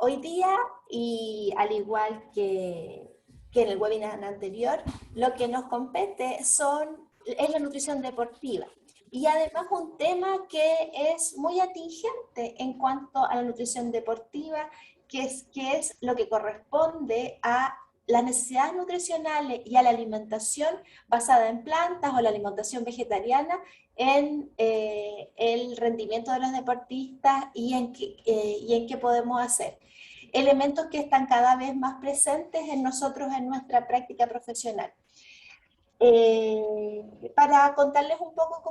Hoy día, y al igual que en el webinar anterior, lo que nos compete es la nutrición deportiva. Y además un tema que es muy atingente en cuanto a la nutrición deportiva, que es lo que corresponde a las necesidades nutricionales y a la alimentación basada en plantas o la alimentación vegetariana en el rendimiento de los deportistas y en qué podemos hacer. Elementos que están cada vez más presentes en nosotros en nuestra práctica profesional. Para contarles un poco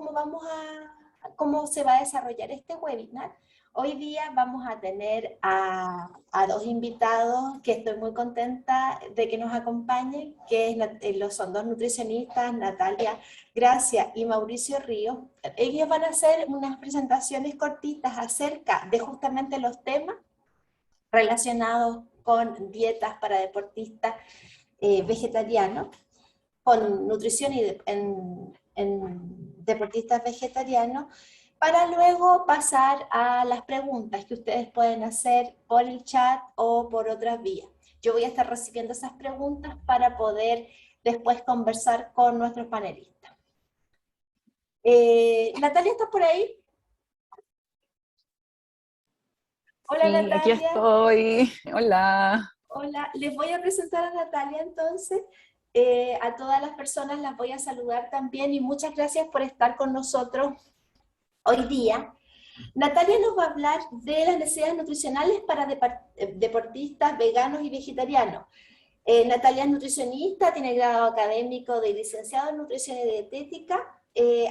cómo se va a desarrollar este webinar, hoy día vamos a tener a dos invitados que estoy muy contenta de que nos acompañen, son dos nutricionistas, Natalia Gracia y Mauricio Ríos. Ellos van a hacer unas presentaciones cortitas acerca de justamente los temas relacionados con dietas para deportistas vegetarianos, con nutrición en deportistas vegetarianos, para luego pasar a las preguntas que ustedes pueden hacer por el chat o por otras vías. Yo voy a estar recibiendo esas preguntas para poder después conversar con nuestros panelistas. Natalia, ¿estás por ahí? Hola, Sí, Natalia. aquí estoy. Hola. Hola, les voy a presentar a Natalia entonces. A todas las personas las voy a saludar también y muchas gracias por estar con nosotros hoy día. Natalia nos va a hablar de las necesidades nutricionales para deportistas veganos y vegetarianos. Natalia es nutricionista, tiene grado académico de licenciado en nutrición y dietética.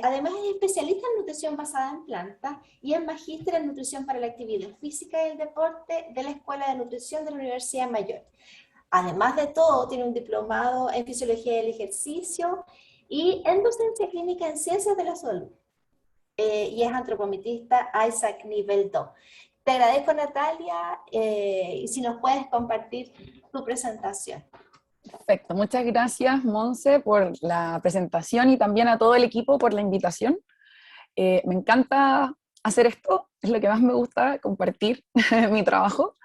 Además es especialista en nutrición basada en plantas y es magíster en nutrición para la actividad física y el deporte de la Escuela de Nutrición de la Universidad Mayor. Además de todo, tiene un diplomado en Fisiología del Ejercicio y en Docencia Clínica en Ciencias de la Salud. Y es antropometrista Isaac Nivel 2. Te agradezco, Natalia, y si nos puedes compartir tu presentación. Perfecto. Muchas gracias, Monse, por la presentación y también a todo el equipo por la invitación. Me encanta hacer esto, es lo que más me gusta, compartir mi trabajo.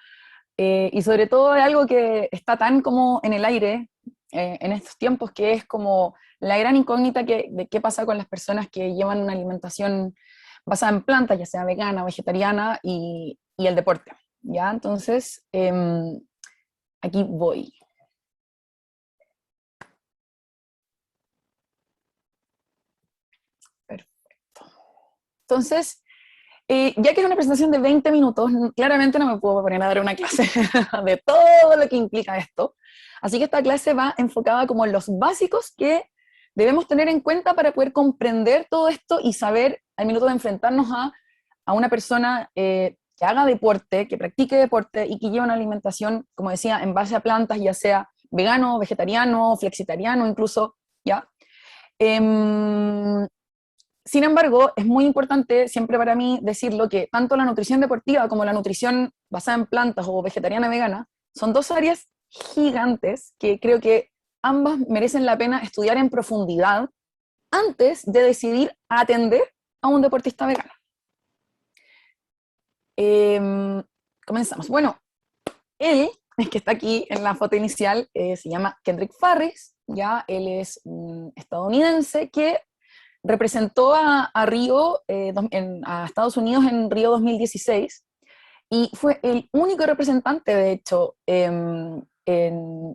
Y sobre todo es algo que está tan como en el aire en estos tiempos, que es como la gran incógnita de qué pasa con las personas que llevan una alimentación basada en plantas, ya sea vegana, vegetariana y el deporte. ¿Ya? Entonces, aquí voy. Perfecto. Entonces, ya que es una presentación de 20 minutos, claramente no me puedo poner a dar una clase de todo lo que implica esto. Así que esta clase va enfocada como en los básicos que debemos tener en cuenta para poder comprender todo esto y saber al minuto de enfrentarnos a una persona que haga deporte, que practique deporte y que lleve una alimentación, como decía, en base a plantas, ya sea vegano, vegetariano, flexitariano incluso, ¿ya? Sin embargo, es muy importante siempre para mí decirlo que tanto la nutrición deportiva como la nutrición basada en plantas o vegetariana vegana son dos áreas gigantes que creo que ambas merecen la pena estudiar en profundidad antes de decidir atender a un deportista vegano. Comenzamos. Bueno, él, que está aquí en la foto inicial, se llama Kendrick Farris, ya él es un estadounidense que representó a Río, a Estados Unidos en Río 2016, y fue el único representante, de hecho, en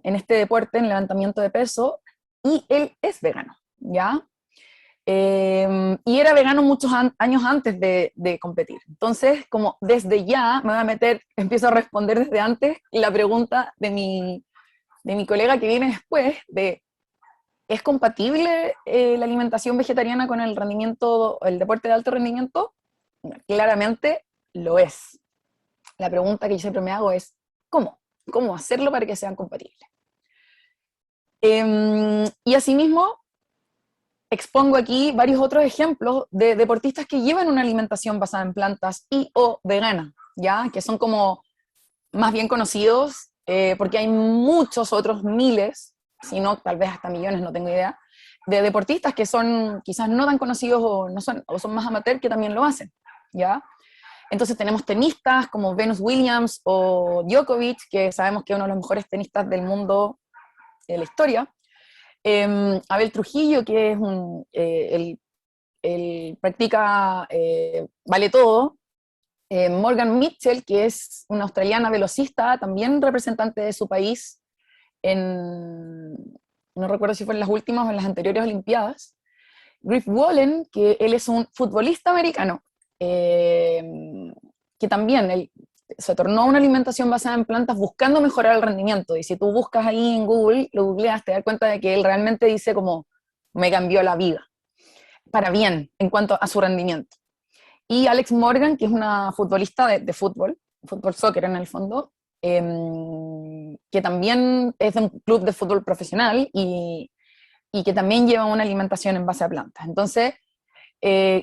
este deporte, en levantamiento de peso, y él es vegano, ¿ya? Y era vegano muchos años antes de competir. Entonces, como desde ya me voy a meter, empiezo a responder desde antes la pregunta de mi colega que viene después, ¿es compatible la alimentación vegetariana con el rendimiento, el deporte de alto rendimiento? Claramente lo es. La pregunta que yo siempre me hago es, ¿cómo? ¿Cómo hacerlo para que sean compatibles? Y asimismo, expongo aquí varios otros ejemplos de deportistas que llevan una alimentación basada en plantas y o vegana, ¿ya? Que son como más bien conocidos, porque hay muchos otros miles, si no, tal vez hasta millones, no tengo idea, de deportistas que son quizás no tan conocidos o son más amateur que también lo hacen, ¿ya? Entonces tenemos tenistas como Venus Williams o Djokovic, que sabemos que es uno de los mejores tenistas del mundo de la historia. Abel Trujillo, que es él practica vale todo. Morgan Mitchell, que es una australiana velocista, también representante de su país no recuerdo si fue en las últimas o en las anteriores Olimpiadas. Griff Wallen, que él es un futbolista americano, que también él se tornó a una alimentación basada en plantas buscando mejorar el rendimiento, y si tú buscas ahí en Google, lo googleas, te das cuenta de que él realmente dice como, me cambió la vida, para bien, en cuanto a su rendimiento. Y Alex Morgan, que es una futbolista de fútbol soccer en el fondo, que también es de un club de fútbol profesional y que también lleva una alimentación en base a plantas. Entonces,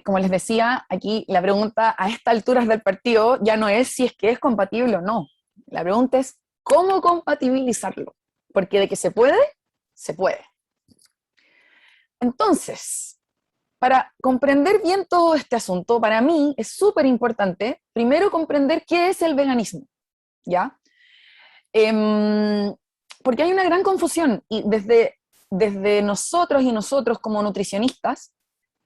como les decía, aquí la pregunta a estas alturas del partido ya no es si es que es compatible o no. La pregunta es cómo compatibilizarlo, porque de que se puede, se puede. Entonces, para comprender bien todo este asunto, para mí es súper importante primero comprender qué es el veganismo, ¿ya? Porque hay una gran confusión, y desde nosotros y nosotros como nutricionistas,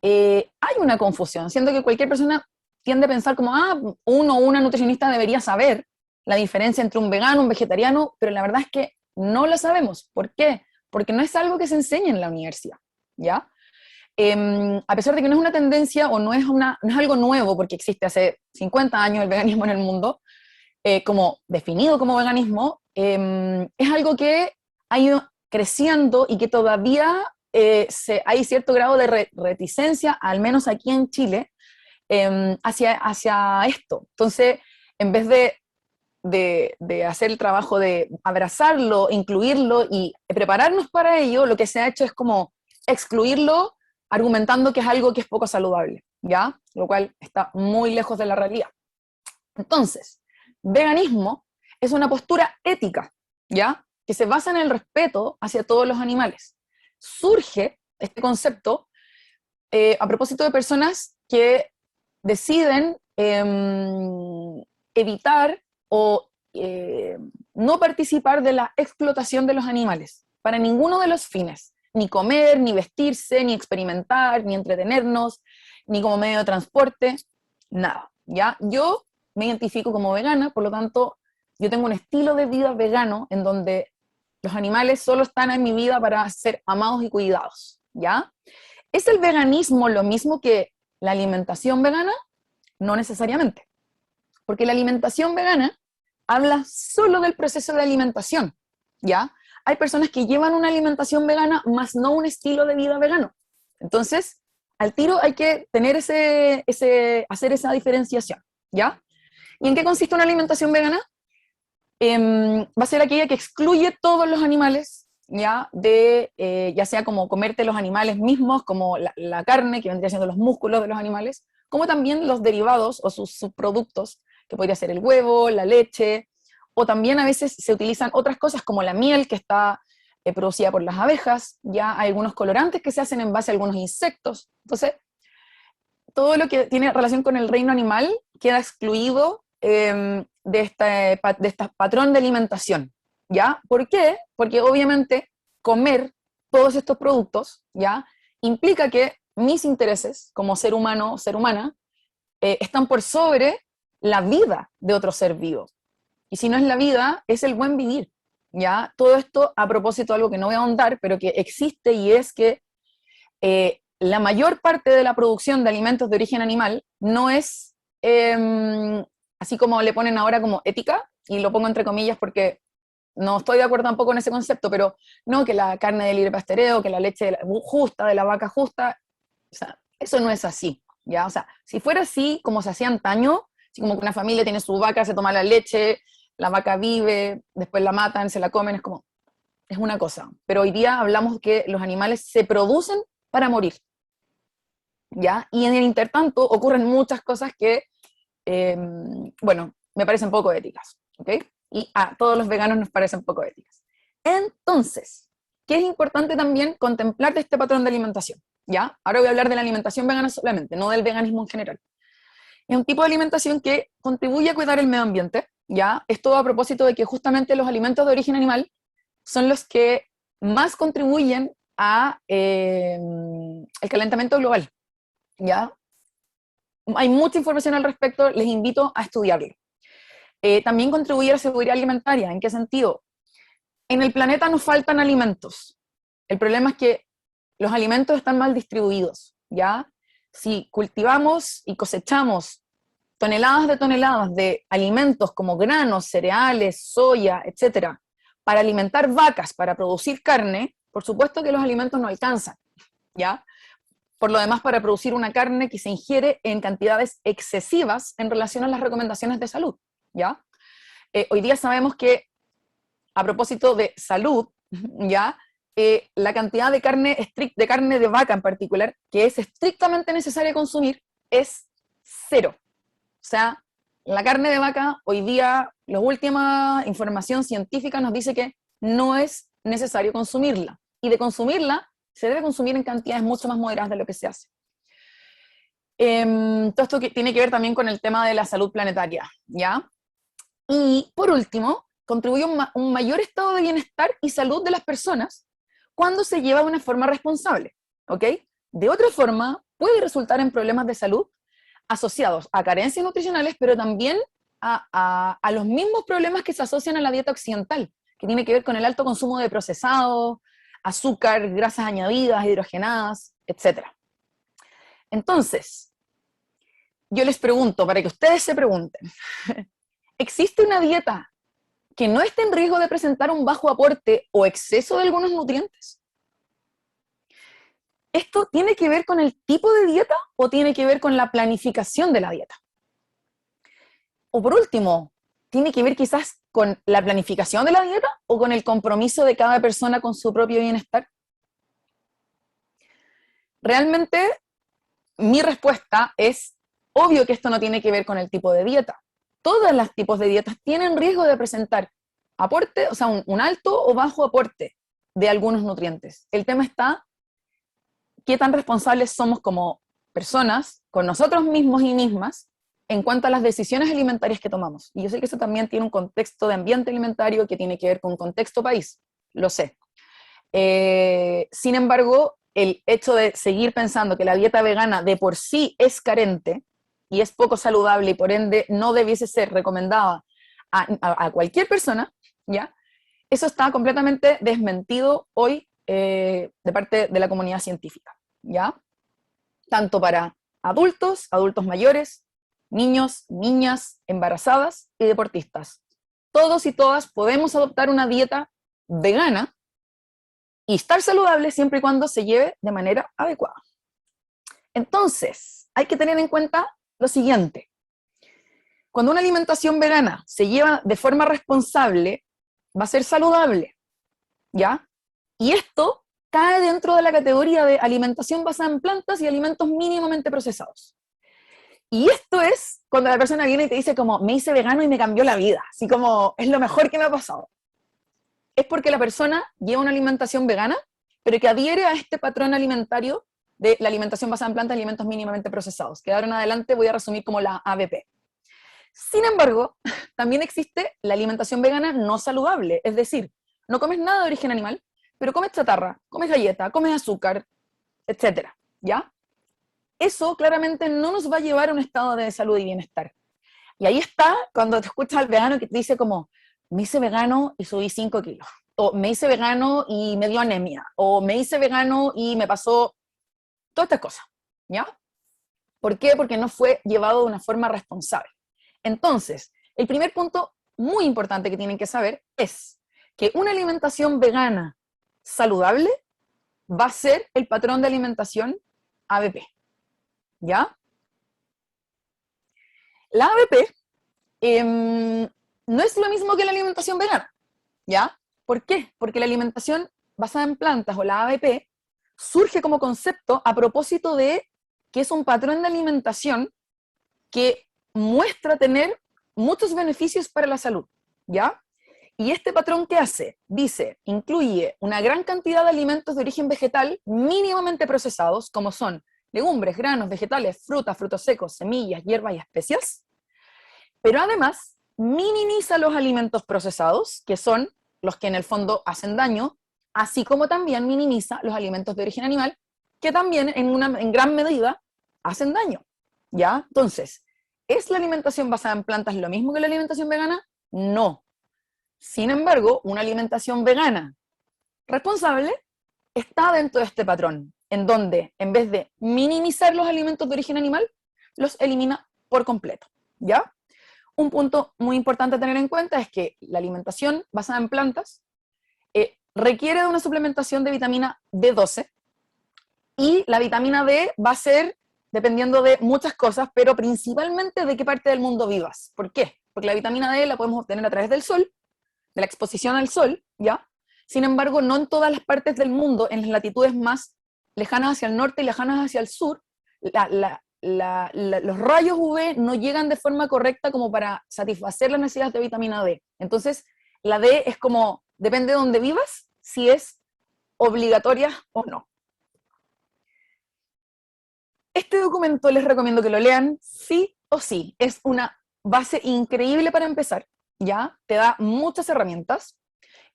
hay una confusión, siendo que cualquier persona tiende a pensar como, uno o una nutricionista debería saber la diferencia entre un vegano, un vegetariano, pero la verdad es que no lo sabemos. ¿Por qué? Porque no es algo que se enseña en la universidad, ¿ya? A pesar de que no es una tendencia o no es algo nuevo, porque existe hace 50 años el veganismo en el mundo, como definido como veganismo, es algo que ha ido creciendo y que todavía hay cierto grado de reticencia, al menos aquí en Chile, hacia esto. Entonces, en vez de hacer el trabajo de abrazarlo, incluirlo y prepararnos para ello, lo que se ha hecho es como excluirlo, argumentando que es algo que es poco saludable, ¿ya? Lo cual está muy lejos de la realidad. Entonces, veganismo es una postura ética, ¿ya? Que se basa en el respeto hacia todos los animales. Surge este concepto a propósito de personas que deciden evitar o no participar de la explotación de los animales para ninguno de los fines, ni comer, ni vestirse, ni experimentar, ni entretenernos, ni como medio de transporte, nada, ¿ya? Yo me identifico como vegana, por lo tanto, yo tengo un estilo de vida vegano en donde los animales solo están en mi vida para ser amados y cuidados, ¿ya? ¿Es el veganismo lo mismo que la alimentación vegana? No necesariamente, porque la alimentación vegana habla solo del proceso de alimentación, ¿ya? Hay personas que llevan una alimentación vegana, más no un estilo de vida vegano. Entonces, al tiro hay que tener hacer esa diferenciación, ¿ya? ¿Y en qué consiste una alimentación vegana? Va a ser aquella que excluye todos los animales, ¿ya? Ya sea como comerte los animales mismos, como la carne, que vendría siendo los músculos de los animales, como también los derivados o sus subproductos, que podría ser el huevo, la leche, o también a veces se utilizan otras cosas como la miel, que está producida por las abejas, ya hay algunos colorantes que se hacen en base a algunos insectos. Entonces, todo lo que tiene relación con el reino animal queda excluido de este patrón de alimentación, ¿ya? ¿Por qué? Porque obviamente comer todos estos productos, ¿ya? Implica que mis intereses como ser humano, ser humana, están por sobre la vida de otro ser vivo. Y si no es la vida, es el buen vivir, ¿ya? Todo esto a propósito de algo que no voy a ahondar, pero que existe, y es que la mayor parte de la producción de alimentos de origen animal no es, así como le ponen ahora como ética, y lo pongo entre comillas porque no estoy de acuerdo tampoco en ese concepto, pero no, que la carne de libre pastoreo, que la leche justa, de la vaca justa, o sea, eso no es así, ¿ya? O sea, si fuera así, como se hacía antaño, así como que una familia tiene su vaca, se toma la leche, la vaca vive, después la matan, se la comen, es una cosa. Pero hoy día hablamos que los animales se producen para morir, ¿ya? Y en el intertanto ocurren muchas cosas que, bueno, me parecen poco éticas, ¿ok? Y a todos los veganos nos parecen poco éticas. Entonces, ¿qué es importante también contemplar de este patrón de alimentación? ¿Ya? Ahora voy a hablar de la alimentación vegana solamente, no del veganismo en general. Es un tipo de alimentación que contribuye a cuidar el medio ambiente, ¿ya? Esto a propósito de que justamente los alimentos de origen animal son los que más contribuyen a el calentamiento global, ¿ya? Hay mucha información al respecto, les invito a estudiarlo. También contribuye a la seguridad alimentaria. ¿En qué sentido? En el planeta nos faltan alimentos. El problema es que los alimentos están mal distribuidos, ¿ya? Si cultivamos y cosechamos toneladas de alimentos como granos, cereales, soya, etcétera, para alimentar vacas, para producir carne, por supuesto que los alimentos no alcanzan, ¿ya? Por lo demás, para producir una carne que se ingiere en cantidades excesivas en relación a las recomendaciones de salud, ¿ya? Hoy día sabemos que, a propósito de salud, ¿ya? La cantidad de carne de vaca en particular, que es estrictamente necesaria consumir, es 0. O sea, la carne de vaca, hoy día, la última información científica nos dice que no es necesario consumirla. Y de consumirla, se debe consumir en cantidades mucho más moderadas de lo que se hace. Todo esto tiene que ver también con el tema de la salud planetaria, ¿ya? Y, por último, contribuye a un mayor estado de bienestar y salud de las personas cuando se lleva de una forma responsable, ¿ok? De otra forma, puede resultar en problemas de salud asociados a carencias nutricionales, pero también a los mismos problemas que se asocian a la dieta occidental, que tiene que ver con el alto consumo de procesados, azúcar, grasas añadidas, hidrogenadas, etc. Entonces, yo les pregunto, para que ustedes se pregunten, ¿existe una dieta que no esté en riesgo de presentar un bajo aporte o exceso de algunos nutrientes? ¿Esto tiene que ver con el tipo de dieta o tiene que ver con la planificación de la dieta? O por último, ¿tiene que ver quizás con la planificación de la dieta o con el compromiso de cada persona con su propio bienestar? Realmente, mi respuesta es, obvio que esto no tiene que ver con el tipo de dieta. Todos los tipos de dietas tienen riesgo de presentar aporte, o sea, un alto o bajo aporte de algunos nutrientes. El tema está qué tan responsables somos como personas, con nosotros mismos y mismas, en cuanto a las decisiones alimentarias que tomamos. Y yo sé que eso también tiene un contexto de ambiente alimentario que tiene que ver con un contexto país, lo sé. Sin embargo, el hecho de seguir pensando que la dieta vegana de por sí es carente y es poco saludable y por ende no debiese ser recomendada a cualquier persona, ¿ya? Eso está completamente desmentido hoy de parte de la comunidad científica, ¿ya? Tanto para adultos, adultos mayores, niños, niñas, embarazadas y deportistas. Todos y todas podemos adoptar una dieta vegana y estar saludable siempre y cuando se lleve de manera adecuada. Entonces, hay que tener en cuenta lo siguiente. Cuando una alimentación vegana se lleva de forma responsable, va a ser saludable, ¿ya? Y esto cae dentro de la categoría de alimentación basada en plantas y alimentos mínimamente procesados. Y esto es cuando la persona viene y te dice como, me hice vegano y me cambió la vida, así como, es lo mejor que me ha pasado. Es porque la persona lleva una alimentación vegana, pero que adhiere a este patrón alimentario de la alimentación basada en plantas y alimentos mínimamente procesados, que de ahora en adelante voy a resumir como la ABP. Sin embargo, también existe la alimentación vegana no saludable, es decir, no comes nada de origen animal, pero comes chatarra, comes galleta, comes azúcar, etcétera, ¿ya? Eso claramente no nos va a llevar a un estado de salud y bienestar. Y ahí está cuando te escuchas al vegano que te dice como, me hice vegano y subí 5 kilos, o me hice vegano y me dio anemia, o me hice vegano y me pasó todas estas cosas, ¿ya? ¿Por qué? Porque no fue llevado de una forma responsable. Entonces, el primer punto muy importante que tienen que saber es que una alimentación vegana saludable va a ser el patrón de alimentación ABP, ¿ya? La ABP no es lo mismo que la alimentación vegana, ¿ya? ¿Por qué? Porque la alimentación basada en plantas o la ABP surge como concepto a propósito de que es un patrón de alimentación que muestra tener muchos beneficios para la salud, ¿ya? Y este patrón, ¿qué hace? Dice, incluye una gran cantidad de alimentos de origen vegetal mínimamente procesados, como son legumbres, granos, vegetales, frutas, frutos secos, semillas, hierbas y especias, pero además minimiza los alimentos procesados, que son los que en el fondo hacen daño, así como también minimiza los alimentos de origen animal, que también en gran medida hacen daño, ¿ya? Entonces, ¿es la alimentación basada en plantas lo mismo que la alimentación vegana? No. Sin embargo, una alimentación vegana responsable está dentro de este patrón, en donde en vez de minimizar los alimentos de origen animal, los elimina por completo, ¿ya? Un punto muy importante a tener en cuenta es que la alimentación basada en plantas requiere de una suplementación de vitamina B12, y la vitamina D va a ser dependiendo de muchas cosas, pero principalmente de qué parte del mundo vivas. ¿Por qué? Porque la vitamina D la podemos obtener a través del sol, de la exposición al sol, ¿ya? Sin embargo, no en todas las partes del mundo, en las latitudes más lejanas hacia el norte y lejanas hacia el sur, los rayos UV no llegan de forma correcta como para satisfacer las necesidades de vitamina D. Entonces, la D es como, depende de dónde vivas, si es obligatoria o no. Este documento les recomiendo que lo lean sí o sí. Es una base increíble para empezar, ¿ya? Te da muchas herramientas.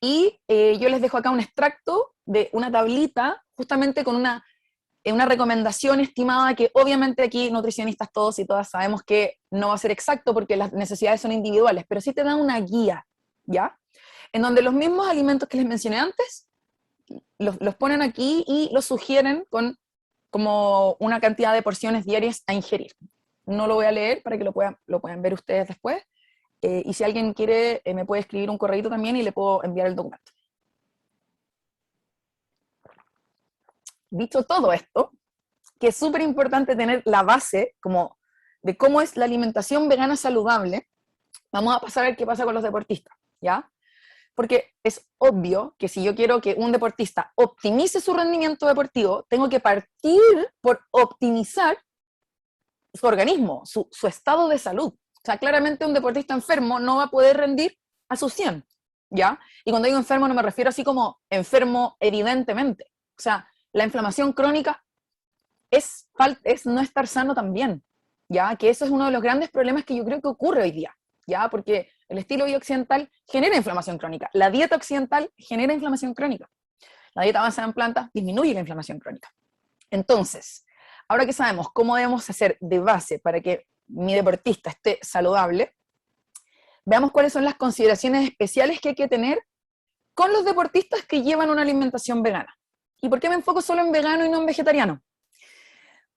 Y yo les dejo acá un extracto de una tablita, justamente con una recomendación estimada, que obviamente aquí nutricionistas todos y todas sabemos que no va a ser exacto porque las necesidades son individuales, pero sí te da una guía, ¿ya? En donde los mismos alimentos que les mencioné antes, los ponen aquí y los sugieren con como una cantidad de porciones diarias a ingerir. No lo voy a leer para que lo puedan ver ustedes después, y si alguien quiere, me puede escribir un correo también y le puedo enviar el documento. Dicho todo esto, que es súper importante tener la base como de cómo es la alimentación vegana saludable, vamos a pasar a ver qué pasa con los deportistas, ¿ya? Porque es obvio que si yo quiero que un deportista optimice su rendimiento deportivo, tengo que partir por optimizar su organismo, su estado de salud. O sea, claramente un deportista enfermo no va a poder rendir a su 100, ¿ya? Y cuando digo enfermo no me refiero así como enfermo evidentemente. O sea, la inflamación crónica es no estar sano también, ¿ya? Que eso es uno de los grandes problemas que yo creo que ocurre hoy día, ¿ya? Porque el estilo occidental genera inflamación crónica, la dieta occidental genera inflamación crónica, la dieta basada en plantas disminuye la inflamación crónica. Entonces, ahora que sabemos cómo debemos hacer de base para que mi deportista esté saludable, veamos cuáles son las consideraciones especiales que hay que tener con los deportistas que llevan una alimentación vegana. ¿Y por qué me enfoco solo en vegano y no en vegetariano?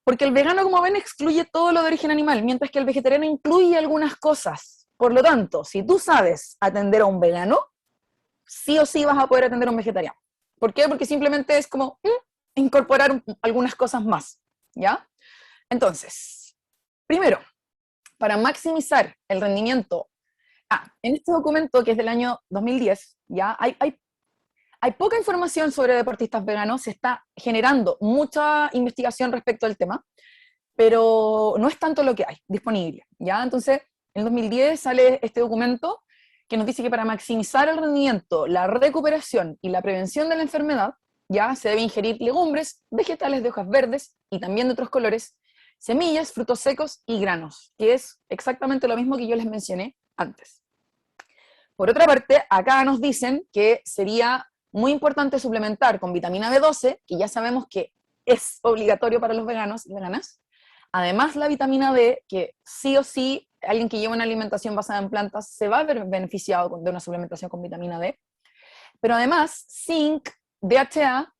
Porque el vegano, como ven, excluye todo lo de origen animal, mientras que el vegetariano incluye algunas cosas. Por lo tanto, si tú sabes atender a un vegano, sí o sí vas a poder atender a un vegetariano. ¿Por qué? Porque simplemente es como incorporar algunas cosas más, ¿ya? Entonces, primero, para maximizar el rendimiento, en este documento que es del año 2010, ya hay poca información sobre deportistas veganos, se está generando mucha investigación respecto al tema, pero no es tanto lo que hay disponible, ¿ya? Entonces, en 2010 sale este documento que nos dice que para maximizar el rendimiento, la recuperación y la prevención de la enfermedad, ya se debe ingerir legumbres, vegetales de hojas verdes y también de otros colores, semillas, frutos secos y granos, que es exactamente lo mismo que yo les mencioné antes. Por otra parte, acá nos dicen que sería muy importante suplementar con vitamina B12, que ya sabemos que es obligatorio para los veganos y veganas. Además, la vitamina D, que sí o sí, alguien que lleva una alimentación basada en plantas se va a ver beneficiado de una suplementación con vitamina D. Pero además, zinc, DHA,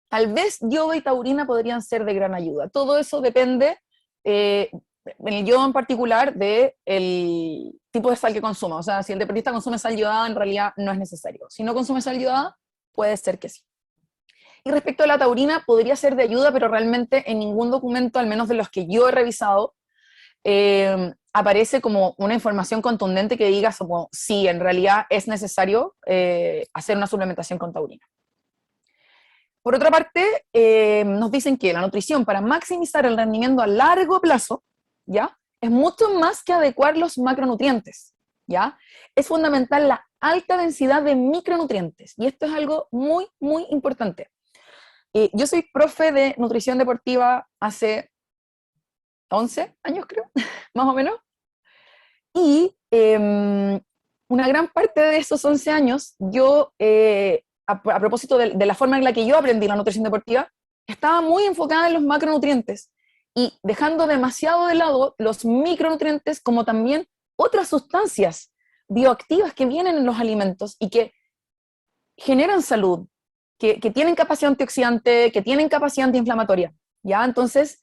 tal vez yodo y taurina podrían ser de gran ayuda. Todo eso depende, en el yodo en particular, del tipo de sal que consuma. O sea, si el deportista consume sal yodada, en realidad no es necesario. Si no consume sal yodada, puede ser que sí. Y respecto a la taurina, podría ser de ayuda, pero realmente en ningún documento, al menos de los que yo he revisado, aparece como una información contundente que diga como, sí, en realidad es necesario hacer una suplementación con taurina. Por otra parte, nos dicen que la nutrición para maximizar el rendimiento a largo plazo, ¿ya? Es mucho más que adecuar los macronutrientes, ¿ya? Es fundamental la alta densidad de micronutrientes, y esto es algo muy, muy importante. Yo soy profe de nutrición deportiva hace 11 años, creo, más o menos. Y una gran parte de esos 11 años, yo, a propósito de la forma en la que yo aprendí la nutrición deportiva, estaba muy enfocada en los macronutrientes y dejando demasiado de lado los micronutrientes, como también otras sustancias bioactivas que vienen en los alimentos y que generan salud, que tienen capacidad antioxidante, que tienen capacidad antiinflamatoria, ¿ya? Entonces,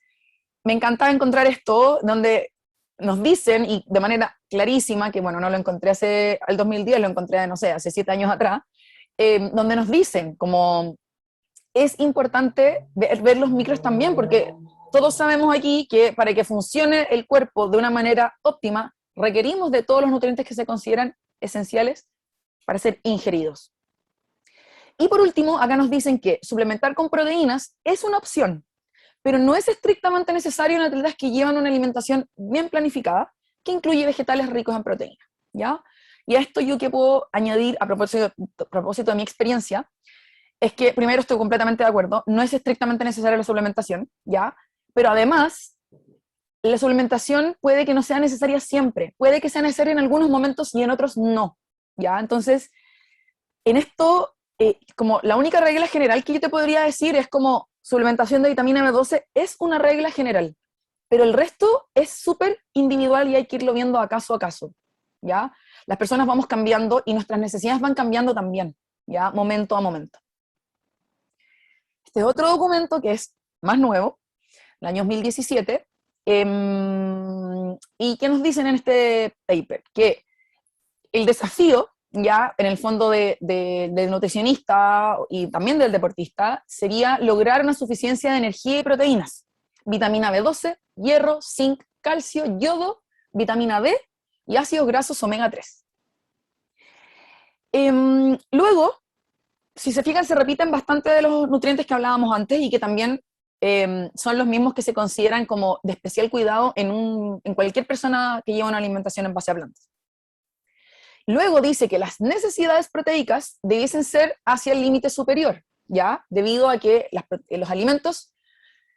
me encantaba encontrar esto, donde nos dicen, y de manera clarísima, que bueno, no lo encontré hace el 2010, lo encontré, no sé, hace 7 años atrás, donde nos dicen como es importante ver los micros también, porque todos sabemos aquí que para que funcione el cuerpo de una manera óptima, requerimos de todos los nutrientes que se consideran esenciales para ser ingeridos. Y por último, acá nos dicen que suplementar con proteínas es una opción, pero no es estrictamente necesario en atletas que llevan una alimentación bien planificada, que incluye vegetales ricos en proteínas, ¿ya? Y a esto yo que puedo añadir a propósito de mi experiencia, es que primero estoy completamente de acuerdo, no es estrictamente necesaria la suplementación, ¿ya? Pero además, la suplementación puede que no sea necesaria siempre, puede que sea necesaria en algunos momentos y en otros no, ¿ya? Entonces, en esto, como la única regla general que yo te podría decir es como suplementación de vitamina B12 es una regla general, pero el resto es súper individual y hay que irlo viendo a caso, ¿ya? Las personas vamos cambiando y nuestras necesidades van cambiando también, ¿ya? Momento a momento. Este es otro documento que es más nuevo, el año 2017, y que nos dicen en este paper que el desafío, ya en el fondo del nutricionista y también del deportista, sería lograr una suficiencia de energía y proteínas, vitamina B12, hierro, zinc, calcio, yodo, vitamina D y ácidos grasos omega 3. Luego, si se fijan, se repiten bastante de los nutrientes que hablábamos antes y que también son los mismos que se consideran como de especial cuidado en cualquier persona que lleva una alimentación en base a plantas. Luego dice que las necesidades proteicas debiesen ser hacia el límite superior, ¿ya? Debido a que los alimentos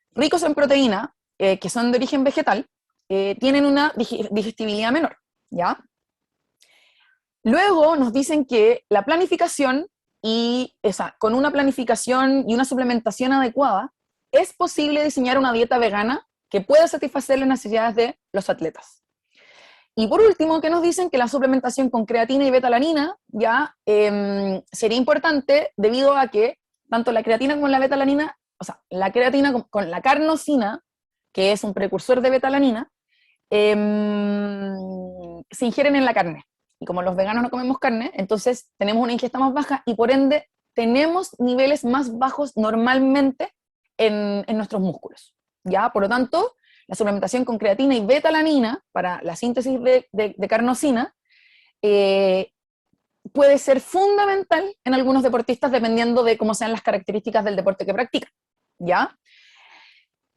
ricos en proteína, que son de origen vegetal, tienen una digestibilidad menor, ¿ya? Luego nos dicen que la planificación con una planificación y una suplementación adecuada, es posible diseñar una dieta vegana que pueda satisfacer las necesidades de los atletas. Y por último, que nos dicen que la suplementación con creatina y betalanina ya sería importante debido a que tanto la creatina como la betalanina, o sea, la creatina con la carnosina, que es un precursor de betalanina, se ingieren en la carne. Y como los veganos no comemos carne, entonces tenemos una ingesta más baja y por ende tenemos niveles más bajos normalmente en nuestros músculos. ¿Ya? Por lo tanto, la suplementación con creatina y betalanina para la síntesis de carnosina puede ser fundamental en algunos deportistas dependiendo de cómo sean las características del deporte que practican. ¿Ya?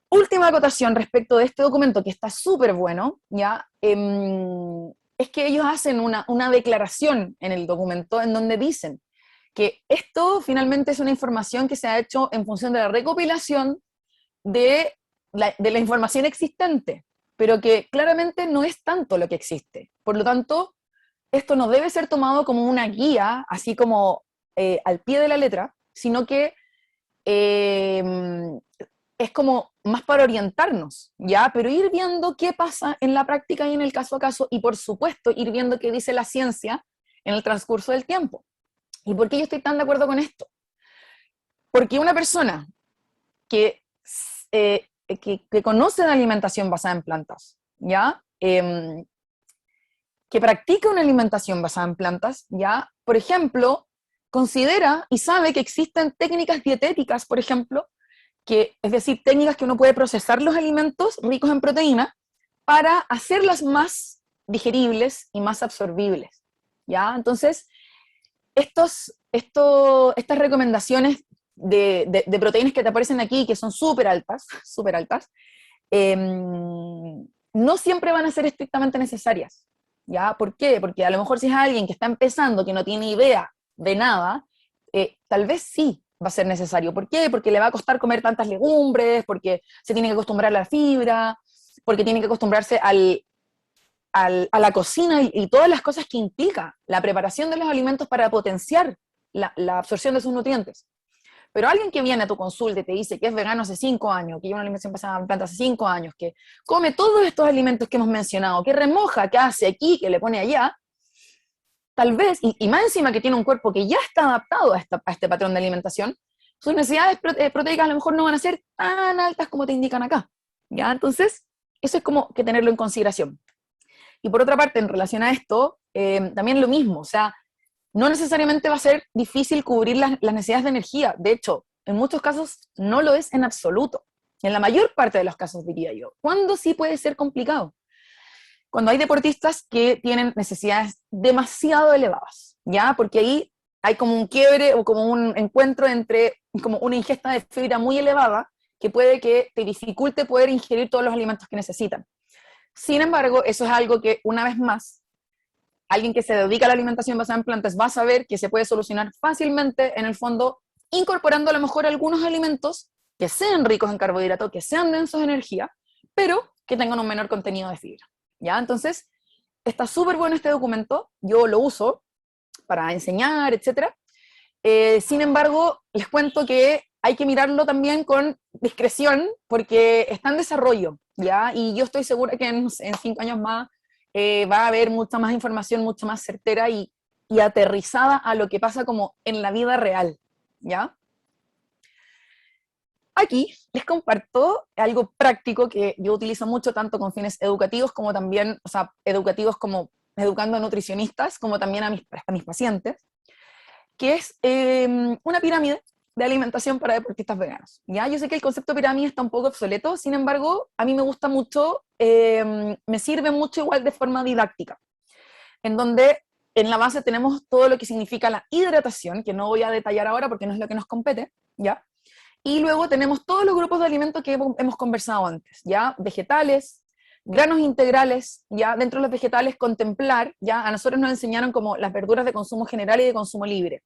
Última acotación respecto de este documento que está súper bueno, ¿ya? Es que ellos hacen una declaración en el documento en donde dicen que esto finalmente es una información que se ha hecho en función de la recopilación de la información existente, pero que claramente no es tanto lo que existe. Por lo tanto, esto no debe ser tomado como una guía, así como al pie de la letra, sino que es como más para orientarnos, ¿ya? Pero ir viendo qué pasa en la práctica y en el caso a caso, y por supuesto ir viendo qué dice la ciencia en el transcurso del tiempo. ¿Y por qué yo estoy tan de acuerdo con esto? Porque una persona que conoce de alimentación basada en plantas, ¿ya? Que practica una alimentación basada en plantas, ¿ya? Por ejemplo, considera y sabe que existen técnicas dietéticas, por ejemplo, es decir, técnicas que uno puede procesar los alimentos ricos en proteína para hacerlas más digeribles y más absorbibles, ¿ya? Entonces, estas recomendaciones de proteínas que te aparecen aquí, que son súper altas, no siempre van a ser estrictamente necesarias, ¿ya? ¿Por qué? Porque a lo mejor si es alguien que está empezando, que no tiene idea de nada, tal vez sí, va a ser necesario. ¿Por qué? Porque le va a costar comer tantas legumbres, porque se tiene que acostumbrar a la fibra, porque tiene que acostumbrarse a la cocina y todas las cosas que implica la preparación de los alimentos para potenciar la absorción de sus nutrientes. Pero alguien que viene a tu consulta y te dice que es vegano hace 5 años, que lleva una alimentación basada en plantas hace 5 años, que come todos estos alimentos que hemos mencionado, que remoja, que hace aquí, que le pone allá, tal vez, y más encima que tiene un cuerpo que ya está adaptado a este patrón de alimentación, sus necesidades proteicas a lo mejor no van a ser tan altas como te indican acá. ¿Ya? Entonces, eso es como que tenerlo en consideración. Y por otra parte, en relación a esto, también lo mismo, o sea, no necesariamente va a ser difícil cubrir las necesidades de energía. De hecho, en muchos casos no lo es en absoluto. En la mayor parte de los casos, diría yo. ¿Cuándo sí puede ser complicado? Cuando hay deportistas que tienen necesidades demasiado elevadas, ¿ya? Porque ahí hay como un quiebre o como un encuentro entre como una ingesta de fibra muy elevada que puede que te dificulte poder ingerir todos los alimentos que necesitan. Sin embargo, eso es algo que, una vez más, alguien que se dedica a la alimentación basada en plantas va a saber que se puede solucionar fácilmente, en el fondo, incorporando a lo mejor algunos alimentos que sean ricos en carbohidratos, que sean densos en energía, pero que tengan un menor contenido de fibra. ¿Ya? Entonces, está súper bueno este documento, yo lo uso para enseñar, etc. Sin embargo, les cuento que hay que mirarlo también con discreción, porque está en desarrollo, ¿ya? Y yo estoy segura que en 5 años más va a haber mucha más información, mucho más certera y aterrizada a lo que pasa como en la vida real, ¿ya? Aquí les comparto algo práctico que yo utilizo mucho tanto con fines educativos como también, o sea, educativos como educando a nutricionistas, como también a mis pacientes, que es una pirámide de alimentación para deportistas veganos. ¿Ya? Yo sé que el concepto de pirámide está un poco obsoleto, sin embargo, a mí me gusta mucho, me sirve mucho igual de forma didáctica, en donde en la base tenemos todo lo que significa la hidratación, que no voy a detallar ahora porque no es lo que nos compete, ¿ya? Y luego tenemos todos los grupos de alimentos que hemos conversado antes, ¿ya? Vegetales, granos integrales, ¿ya? Dentro de los vegetales contemplar, ¿ya? A nosotros nos enseñaron como las verduras de consumo general y de consumo libre.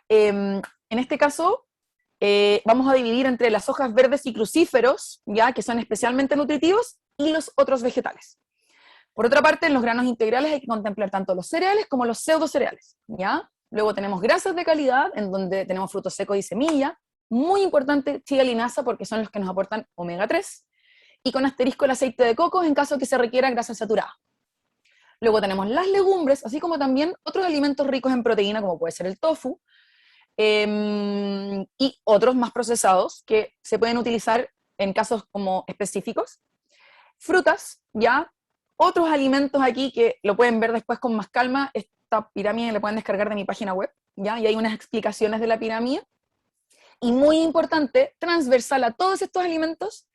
En este caso, vamos a dividir entre las hojas verdes y crucíferos, ¿ya? Que son especialmente nutritivos, y los otros vegetales. Por otra parte, en los granos integrales hay que contemplar tanto los cereales como los pseudocereales, ¿ya? Luego tenemos grasas de calidad, en donde tenemos frutos secos y semillas, muy importante chía y linaza porque son los que nos aportan omega 3, y con asterisco el aceite de coco en caso que se requiera grasa saturada. Luego tenemos las legumbres, así como también otros alimentos ricos en proteína, como puede ser el tofu, y otros más procesados que se pueden utilizar en casos como específicos. Frutas, ya, otros alimentos aquí que lo pueden ver después con más calma, esta pirámide la pueden descargar de mi página web, ya, y hay unas explicaciones de la pirámide. Y muy importante, transversal a todos estos alimentos,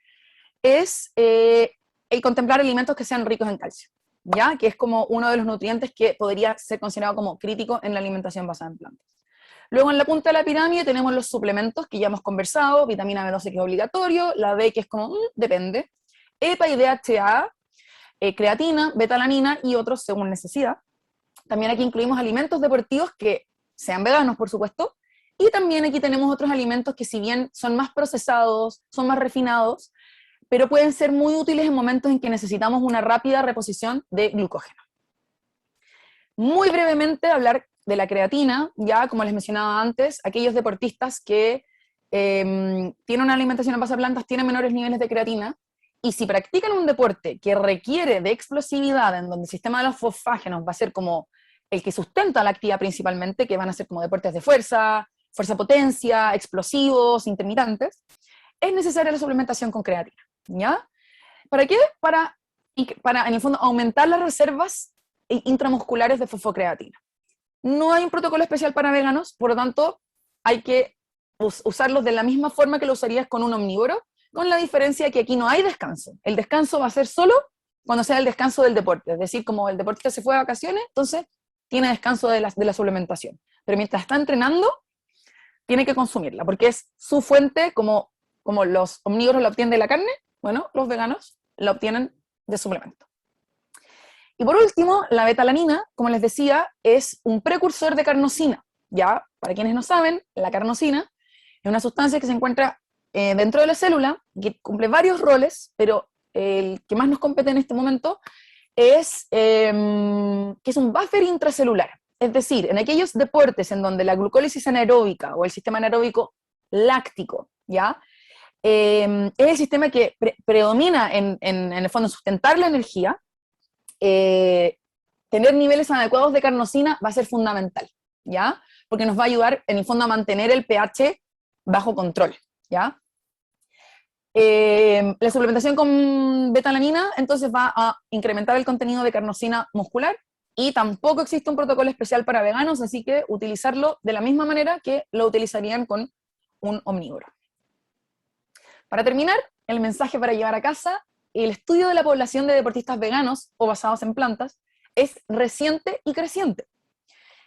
es el contemplar alimentos que sean ricos en calcio, ¿ya? Que es como uno de los nutrientes que podría ser considerado como crítico en la alimentación basada en plantas. Luego en la punta de la pirámide tenemos los suplementos que ya hemos conversado, vitamina B12 que es obligatorio, la D que es como, depende, EPA y DHA, creatina, betalanina y otros según necesidad. También aquí incluimos alimentos deportivos que sean veganos, por supuesto, y también aquí tenemos otros alimentos que si bien son más procesados, son más refinados, pero pueden ser muy útiles en momentos en que necesitamos una rápida reposición de glucógeno. Muy brevemente hablar de la creatina, ya como les mencionaba antes, aquellos deportistas que tienen una alimentación en base a plantas tienen menores niveles de creatina, y si practican un deporte que requiere de explosividad, en donde el sistema de los fosfágenos va a ser como el que sustenta la actividad principalmente, que van a ser como deportes de fuerza potencia, explosivos, intermitentes, es necesaria la suplementación con creatina, ¿ya? ¿Para qué? Para, en el fondo, aumentar las reservas intramusculares de fosfocreatina. No hay un protocolo especial para veganos, por lo tanto, hay que usarlos de la misma forma que lo usarías con un omnívoro, con la diferencia que aquí no hay descanso. El descanso va a ser solo cuando sea el descanso del deporte, es decir, como el deportista se fue de vacaciones, entonces tiene descanso de la suplementación. Pero mientras está entrenando, tiene que consumirla, porque es su fuente, como los omnívoros la obtienen de la carne, bueno, los veganos la obtienen de suplemento. Y por último, la betalanina, como les decía, es un precursor de carnosina. Ya, para quienes no saben, la carnosina Es una sustancia que se encuentra dentro de la célula, que cumple varios roles, pero el que más nos compete en este momento es que es un buffer intracelular. Es decir, en aquellos deportes en donde la glucólisis anaeróbica o el sistema anaeróbico láctico, ¿ya? Es el sistema que predomina en el fondo sustentar la energía, tener niveles adecuados de carnosina va a ser fundamental, ¿ya? Porque nos va a ayudar en el fondo a mantener el pH bajo control, ¿ya? La suplementación con betalanina entonces va a incrementar el contenido de carnosina muscular y tampoco existe un protocolo especial para veganos, así que utilizarlo de la misma manera que lo utilizarían con un omnívoro. Para terminar, el mensaje para llevar a casa: el estudio de la población de deportistas veganos o basados en plantas es reciente y creciente.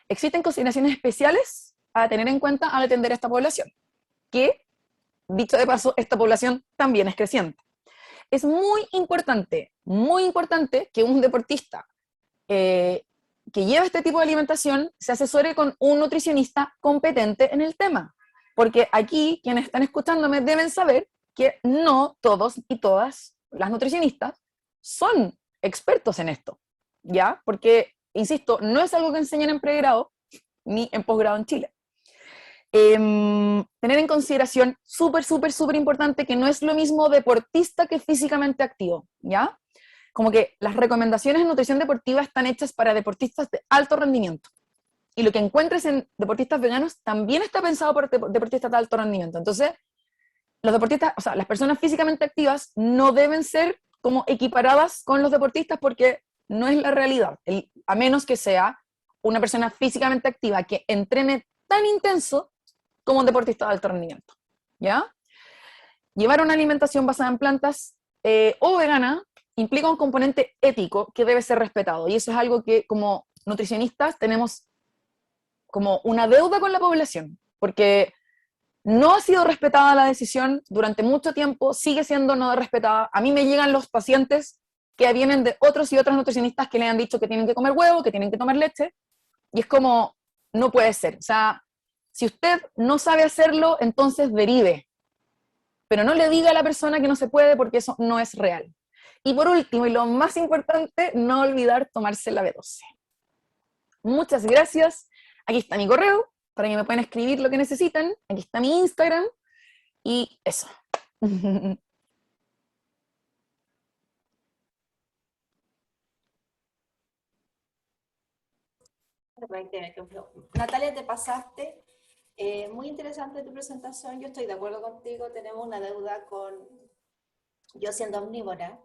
Existen consideraciones especiales a tener en cuenta al atender a esta población, que, dicho de paso, esta población también es creciente. Es muy importante que un deportista que lleva este tipo de alimentación se asesore con un nutricionista competente en el tema, porque aquí quienes están escuchándome deben saber que no todos y todas las nutricionistas son expertos en esto, ¿ya? Porque, insisto, no es algo que enseñan en pregrado ni en posgrado en Chile. Tener en consideración, súper importante, que no es lo mismo deportista que físicamente activo, ¿ya? Como que las recomendaciones en nutrición deportiva están hechas para deportistas de alto rendimiento. Y lo que encuentres en deportistas veganos también está pensado por deportistas de alto rendimiento. Entonces, los deportistas, o sea, las personas físicamente activas no deben ser como equiparadas con los deportistas porque no es la realidad, a menos que sea una persona físicamente activa que entrene tan intenso como un deportista de alto rendimiento, ¿ya? Llevar una alimentación basada en plantas o vegana implica un componente ético que debe ser respetado, y eso es algo que como nutricionistas tenemos como una deuda con la población, porque no ha sido respetada la decisión durante mucho tiempo, sigue siendo no respetada. A mí me llegan los pacientes que vienen de otros y otras nutricionistas que le han dicho que tienen que comer huevo, que tienen que tomar leche, y es como, no puede ser. O sea, si usted no sabe hacerlo, entonces derive, pero no le diga a la persona que no se puede, porque eso no es real. Y por último, y lo más importante, no olvidar tomarse la B12. Muchas gracias. Aquí está mi correo, para que me puedan escribir lo que necesitan. Aquí está mi Instagram, y eso. Natalia, te pasaste. Muy interesante tu presentación. Yo estoy de acuerdo contigo. Tenemos una deuda con, yo siendo omnívora,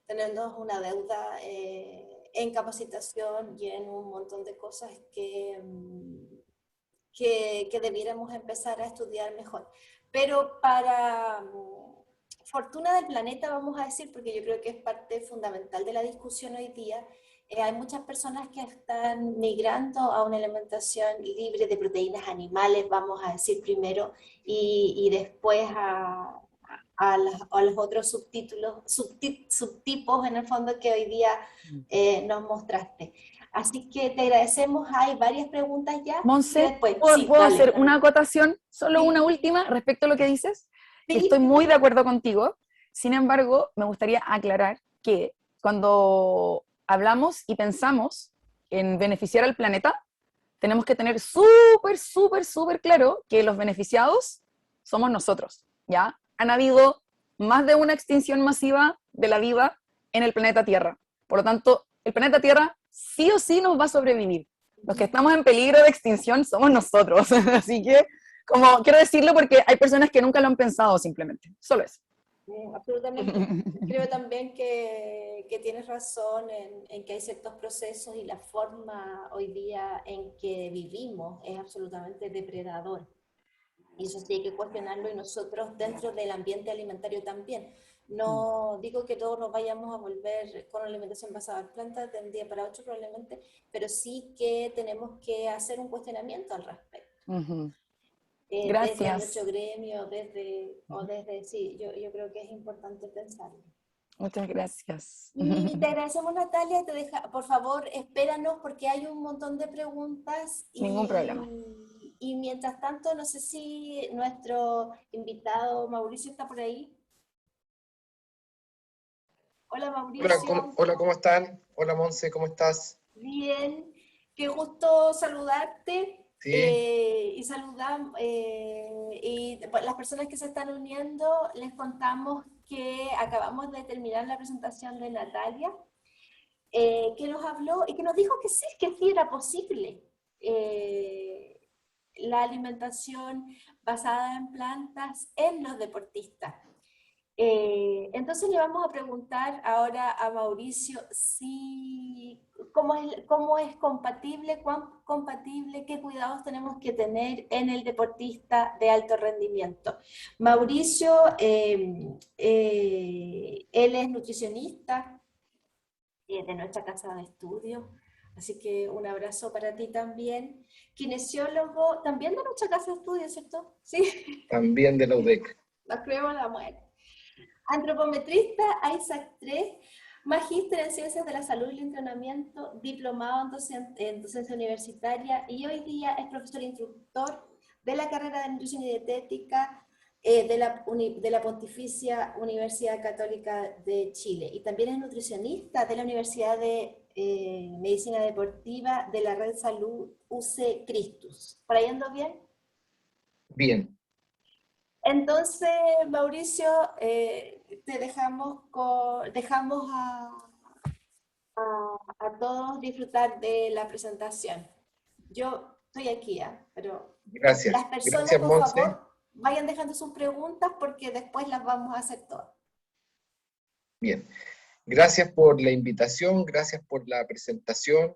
tenemos una deuda en capacitación y en un montón de cosas que debiéramos empezar a estudiar mejor. Pero para fortuna del planeta, vamos a decir, porque yo creo que es parte fundamental de la discusión hoy día, hay muchas personas que están migrando a una alimentación libre de proteínas animales, vamos a decir primero, y después a los otros subtipos en el fondo que hoy día nos mostraste. Así que te agradecemos. Hay varias preguntas ya. Monse, Después, sí, ¿puedo dale, hacer dale. una acotación? Solo una Sí, última respecto a lo que dices, que estoy sí, muy de acuerdo contigo. Sin embargo, me gustaría aclarar que cuando hablamos y pensamos en beneficiar al planeta, tenemos que tener súper claro que los beneficiados somos nosotros, ¿ya? Han habido más de una extinción masiva de la vida en el planeta Tierra. Por lo tanto, el planeta Tierra sí o sí nos va a sobrevivir. Los que estamos en peligro de extinción somos nosotros. Así que, como quiero decirlo porque hay personas que nunca lo han pensado simplemente. Solo eso. absolutamente. Creo también que tienes razón en que hay ciertos procesos y la forma hoy día en que vivimos es absolutamente depredador. Y eso sí hay que cuestionarlo, y nosotros dentro del ambiente alimentario también. No digo que todos nos vayamos a volver con una alimentación basada en plantas de un día para otro probablemente, pero sí que tenemos que hacer un cuestionamiento al respecto. Desde Gracias. nuestro gremio, sí, yo creo que es importante pensarlo. Muchas gracias. Y te agradecemos, Natalia, por favor, espéranos porque hay un montón de preguntas Ningún problema. Y mientras tanto, no sé si nuestro invitado Mauricio está por ahí. Hola Mauricio. Hola, ¿cómo están? Hola, Monse, ¿cómo estás? Bien, qué gusto saludarte Sí, y saludar y las personas que se están uniendo, les contamos que acabamos de terminar la presentación de Natalia, que nos habló y que nos dijo que sí era posible la alimentación basada en plantas en los deportistas. Entonces le vamos a preguntar ahora a Mauricio si, cómo es compatible, cuán compatible, qué cuidados tenemos que tener en el deportista de alto rendimiento. Mauricio, él es nutricionista de nuestra casa de estudio, así que un abrazo para ti también. Kinesiólogo, también de nuestra casa de estudio, ¿cierto? Sí, también de la UDEC. nos creemos la muerte. Antropometrista Isaac III, magíster en Ciencias de la Salud y el Entrenamiento, diplomado en docencia universitaria y hoy día es profesor instructor de la carrera de Nutrición y Dietética de la Pontificia Universidad Católica de Chile. Y también es nutricionista de la Universidad de Medicina Deportiva de la Red Salud UC Christus. ¿Por ahí ando bien? Bien, Entonces, Mauricio, te dejamos a todos disfrutar de la presentación. Yo estoy aquí, pero gracias. las personas, Gracias, por Monse. favor, vayan dejando sus preguntas porque después las vamos a hacer todas. Bien, gracias por la invitación, gracias por la presentación.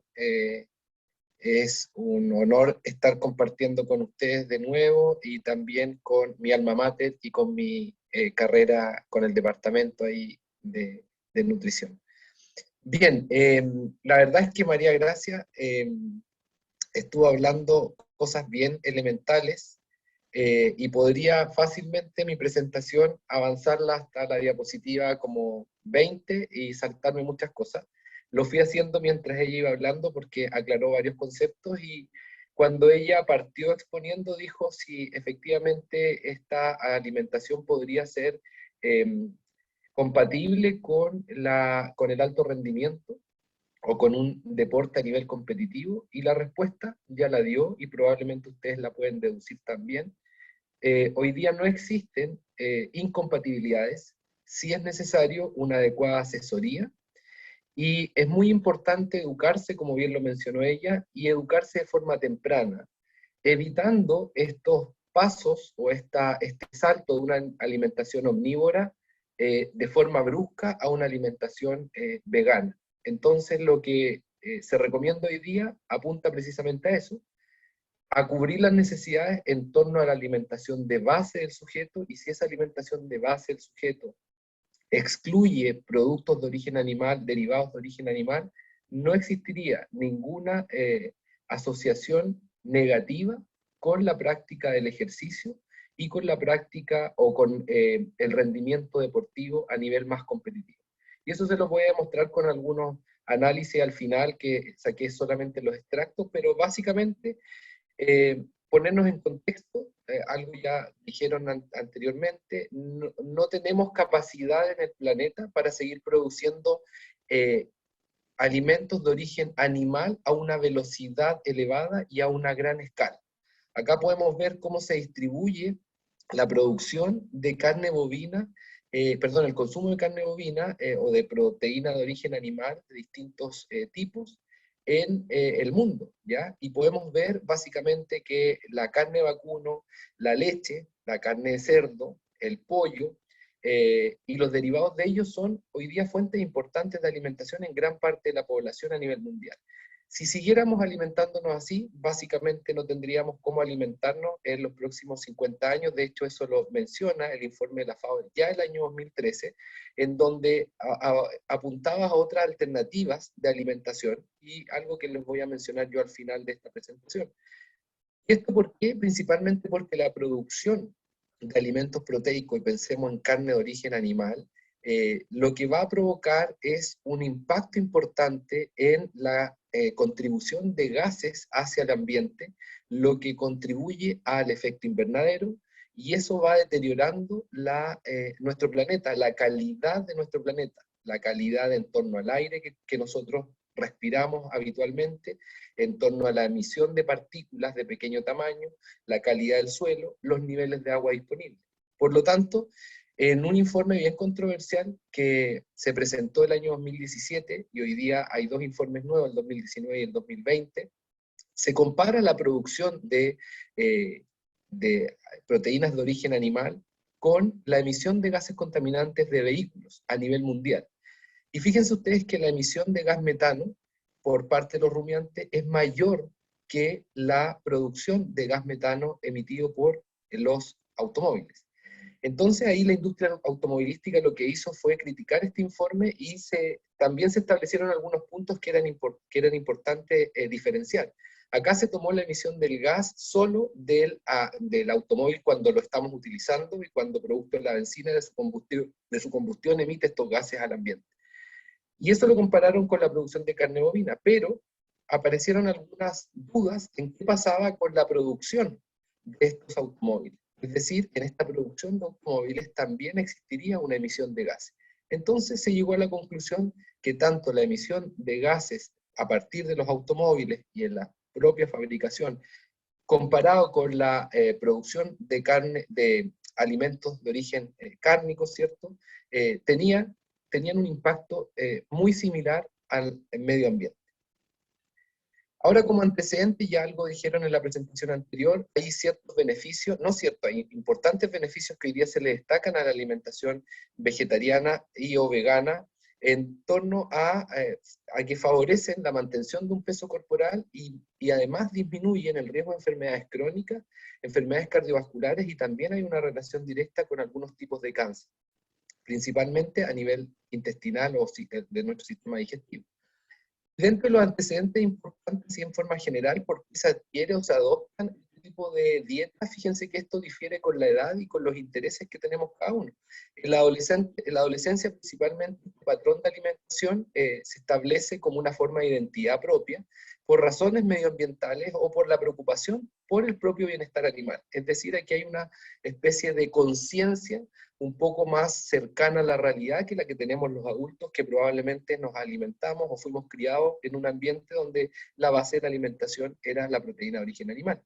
Es un honor estar compartiendo con ustedes de nuevo y también con mi alma mater y con mi carrera con el departamento ahí de nutrición. Bien, la verdad es que María Gracia estuvo hablando cosas bien elementales y podría fácilmente mi presentación avanzarla hasta la diapositiva como 20 y saltarme muchas cosas. Lo fui haciendo mientras ella iba hablando porque aclaró varios conceptos y cuando ella partió exponiendo dijo si efectivamente esta alimentación podría ser eh, compatible con el alto rendimiento o con un deporte a nivel competitivo, y la respuesta ya la dio y probablemente ustedes la pueden deducir también. Hoy día no existen incompatibilidades, sí es necesario una adecuada asesoría y es muy importante educarse, como bien lo mencionó ella, y educarse de forma temprana, evitando estos pasos o este salto de una alimentación omnívora de forma brusca a una alimentación vegana. Entonces lo que se recomienda hoy día apunta precisamente a eso, a cubrir las necesidades en torno a la alimentación de base del sujeto, y si esa alimentación de base del sujeto excluye productos de origen animal, derivados de origen animal, no existiría ninguna asociación negativa con la práctica del ejercicio y con la práctica o con el rendimiento deportivo a nivel más competitivo. Y eso se lo voy a demostrar con algunos análisis al final que saqué solamente los extractos, pero básicamente ponernos en contexto, algo ya dijeron anteriormente, no tenemos capacidad en el planeta para seguir produciendo alimentos de origen animal a una velocidad elevada y a una gran escala. Acá podemos ver cómo se distribuye la producción de carne bovina, perdón, el consumo de carne bovina o de proteína de origen animal de distintos tipos en el mundo, ¿ya? Y podemos ver básicamente que la carne vacuno, la leche, la carne de cerdo, el pollo, y los derivados de ellos son hoy día fuentes importantes de alimentación en gran parte de la población a nivel mundial. Si siguiéramos alimentándonos así, básicamente no tendríamos cómo alimentarnos en los próximos 50 años. De hecho, eso lo menciona el informe de la FAO ya el año 2013, en donde apuntaba a otras alternativas de alimentación, y algo que les voy a mencionar yo al final de esta presentación. ¿Esto por qué? Principalmente porque la producción de alimentos proteicos, y pensemos en carne de origen animal, lo que va a provocar es un impacto importante en la contribución de gases hacia el ambiente, lo que contribuye al efecto invernadero, y eso va deteriorando nuestro planeta, la calidad de nuestro planeta, la calidad en torno al aire que nosotros respiramos habitualmente, en torno a la emisión de partículas de pequeño tamaño, la calidad del suelo, los niveles de agua disponibles. Por lo tanto, en un informe bien controversial que se presentó el año 2017, y hoy día hay dos informes nuevos, el 2019 y el 2020, se compara la producción de proteínas de origen animal con la emisión de gases contaminantes de vehículos a nivel mundial. Y fíjense ustedes que la emisión de gas metano por parte de los rumiantes es mayor que la producción de gas metano emitido por los automóviles. Entonces ahí la industria automovilística lo que hizo fue criticar este informe y también se establecieron algunos puntos que eran importantes diferenciar. Acá se tomó la emisión del gas solo del automóvil cuando lo estamos utilizando y cuando producto de la benzina de su combustión emite estos gases al ambiente. Y eso lo compararon con la producción de carne bovina, pero aparecieron algunas dudas en qué pasaba con la producción de estos automóviles. Es decir, en esta producción de automóviles también existiría una emisión de gases. Entonces se llegó a la conclusión que tanto la emisión de gases a partir de los automóviles y en la propia fabricación, comparado con la producción de carne, de alimentos de origen cárnico, ¿cierto? Tenían un impacto muy similar al medio ambiente. Ahora, como antecedente, ya algo dijeron en la presentación anterior, hay ciertos beneficios, no ciertos, hay importantes beneficios que hoy día se le destacan a la alimentación vegetariana y o vegana en torno a que favorecen la mantención de un peso corporal y además disminuyen el riesgo de enfermedades crónicas, enfermedades cardiovasculares, y también hay una relación directa con algunos tipos de cáncer, principalmente a nivel intestinal o de nuestro sistema digestivo. Dentro de los antecedentes importantes y en forma general, ¿por qué se adquiere o se adoptan este tipo de dietas? Fíjense que esto difiere con la edad y con los intereses que tenemos cada uno. En la adolescencia, principalmente, el patrón de alimentación se establece como una forma de identidad propia, por razones medioambientales o por la preocupación por el propio bienestar animal. Es decir, aquí hay una especie de conciencia un poco más cercana a la realidad que la que tenemos los adultos, que probablemente nos alimentamos o fuimos criados en un ambiente donde la base de la alimentación era la proteína de origen animal.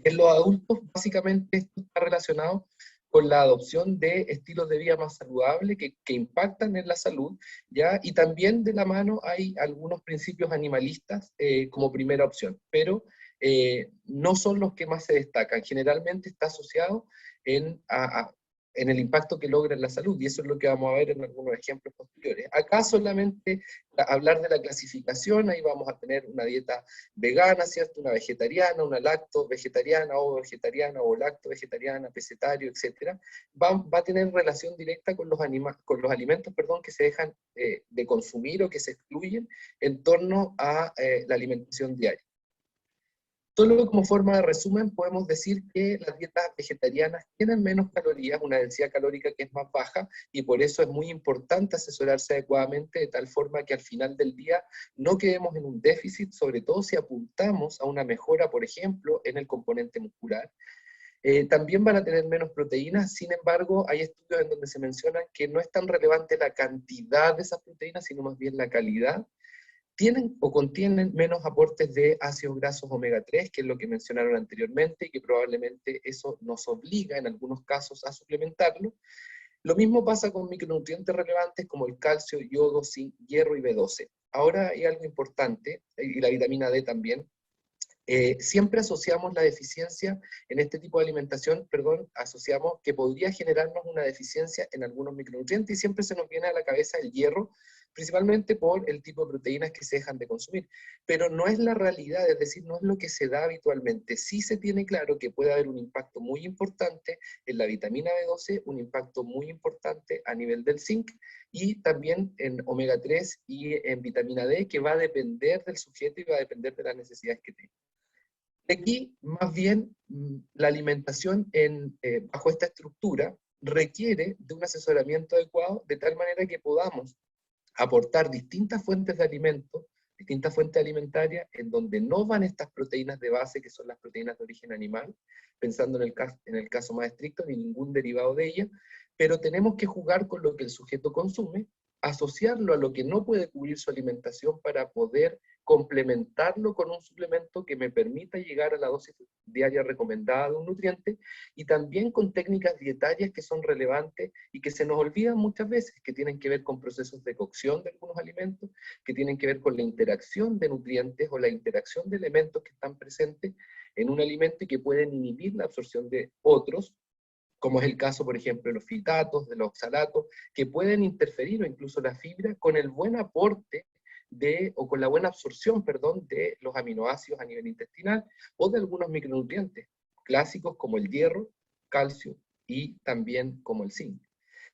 En los adultos, básicamente, esto está relacionado con la adopción de estilos de vida más saludables que impactan en la salud, ¿ya? Y también de la mano hay algunos principios animalistas como primera opción, pero no son los que más se destacan. Generalmente está asociado en el impacto que logra en la salud, y eso es lo que vamos a ver en algunos ejemplos posteriores. Acá solamente hablar de la clasificación, ahí vamos a tener una dieta vegana, ¿cierto? Una vegetariana, una lacto-vegetariana, o lacto-vegetariana, pescetario, etc. Va a tener relación directa con los alimentos, que se dejan de consumir o que se excluyen en torno a la alimentación diaria. Solo como forma de resumen podemos decir que las dietas vegetarianas tienen menos calorías, una densidad calórica que es más baja, y por eso es muy importante asesorarse adecuadamente de tal forma que al final del día no quedemos en un déficit, sobre todo si apuntamos a una mejora, por ejemplo, en el componente muscular. También van a tener menos proteínas, sin embargo, hay estudios en donde se menciona que no es tan relevante la cantidad de esas proteínas, sino más bien la calidad. Tienen o contienen menos aportes de ácidos grasos omega 3, que es lo que mencionaron anteriormente, y que probablemente eso nos obliga en algunos casos a suplementarlo. Lo mismo pasa con micronutrientes relevantes como el calcio, yodo, zinc, hierro y B12. Ahora hay algo importante, y la vitamina D también. Siempre asociamos la deficiencia en este tipo de alimentación, asociamos que podría generarnos una deficiencia en algunos micronutrientes, y siempre se nos viene a la cabeza el hierro, principalmente por el tipo de proteínas que se dejan de consumir. Pero no es la realidad, es decir, no es lo que se da habitualmente. Sí se tiene claro que puede haber un impacto muy importante en la vitamina B12, un impacto muy importante a nivel del zinc, y también en omega 3 y en vitamina D, que va a depender del sujeto y va a depender de las necesidades que tenga. Aquí, más bien, la alimentación bajo esta estructura requiere de un asesoramiento adecuado, de tal manera que podamos aportar distintas fuentes de alimento, distintas fuentes alimentarias, en donde no van estas proteínas de base, que son las proteínas de origen animal, pensando en el caso más estricto, ni ningún derivado de ella, pero tenemos que jugar con lo que el sujeto consume, asociarlo a lo que no puede cubrir su alimentación para poder complementarlo con un suplemento que me permita llegar a la dosis diaria recomendada de un nutriente, y también con técnicas dietarias que son relevantes y que se nos olvidan muchas veces, que tienen que ver con procesos de cocción de algunos alimentos, que tienen que ver con la interacción de nutrientes o la interacción de elementos que están presentes en un alimento y que pueden inhibir la absorción de otros, como es el caso, por ejemplo, de los fitatos, de los oxalatos, que pueden interferir, o incluso la fibra, con el buen aporte o con la buena absorción, perdón, de los aminoácidos a nivel intestinal, o de algunos micronutrientes clásicos como el hierro, calcio y también como el zinc.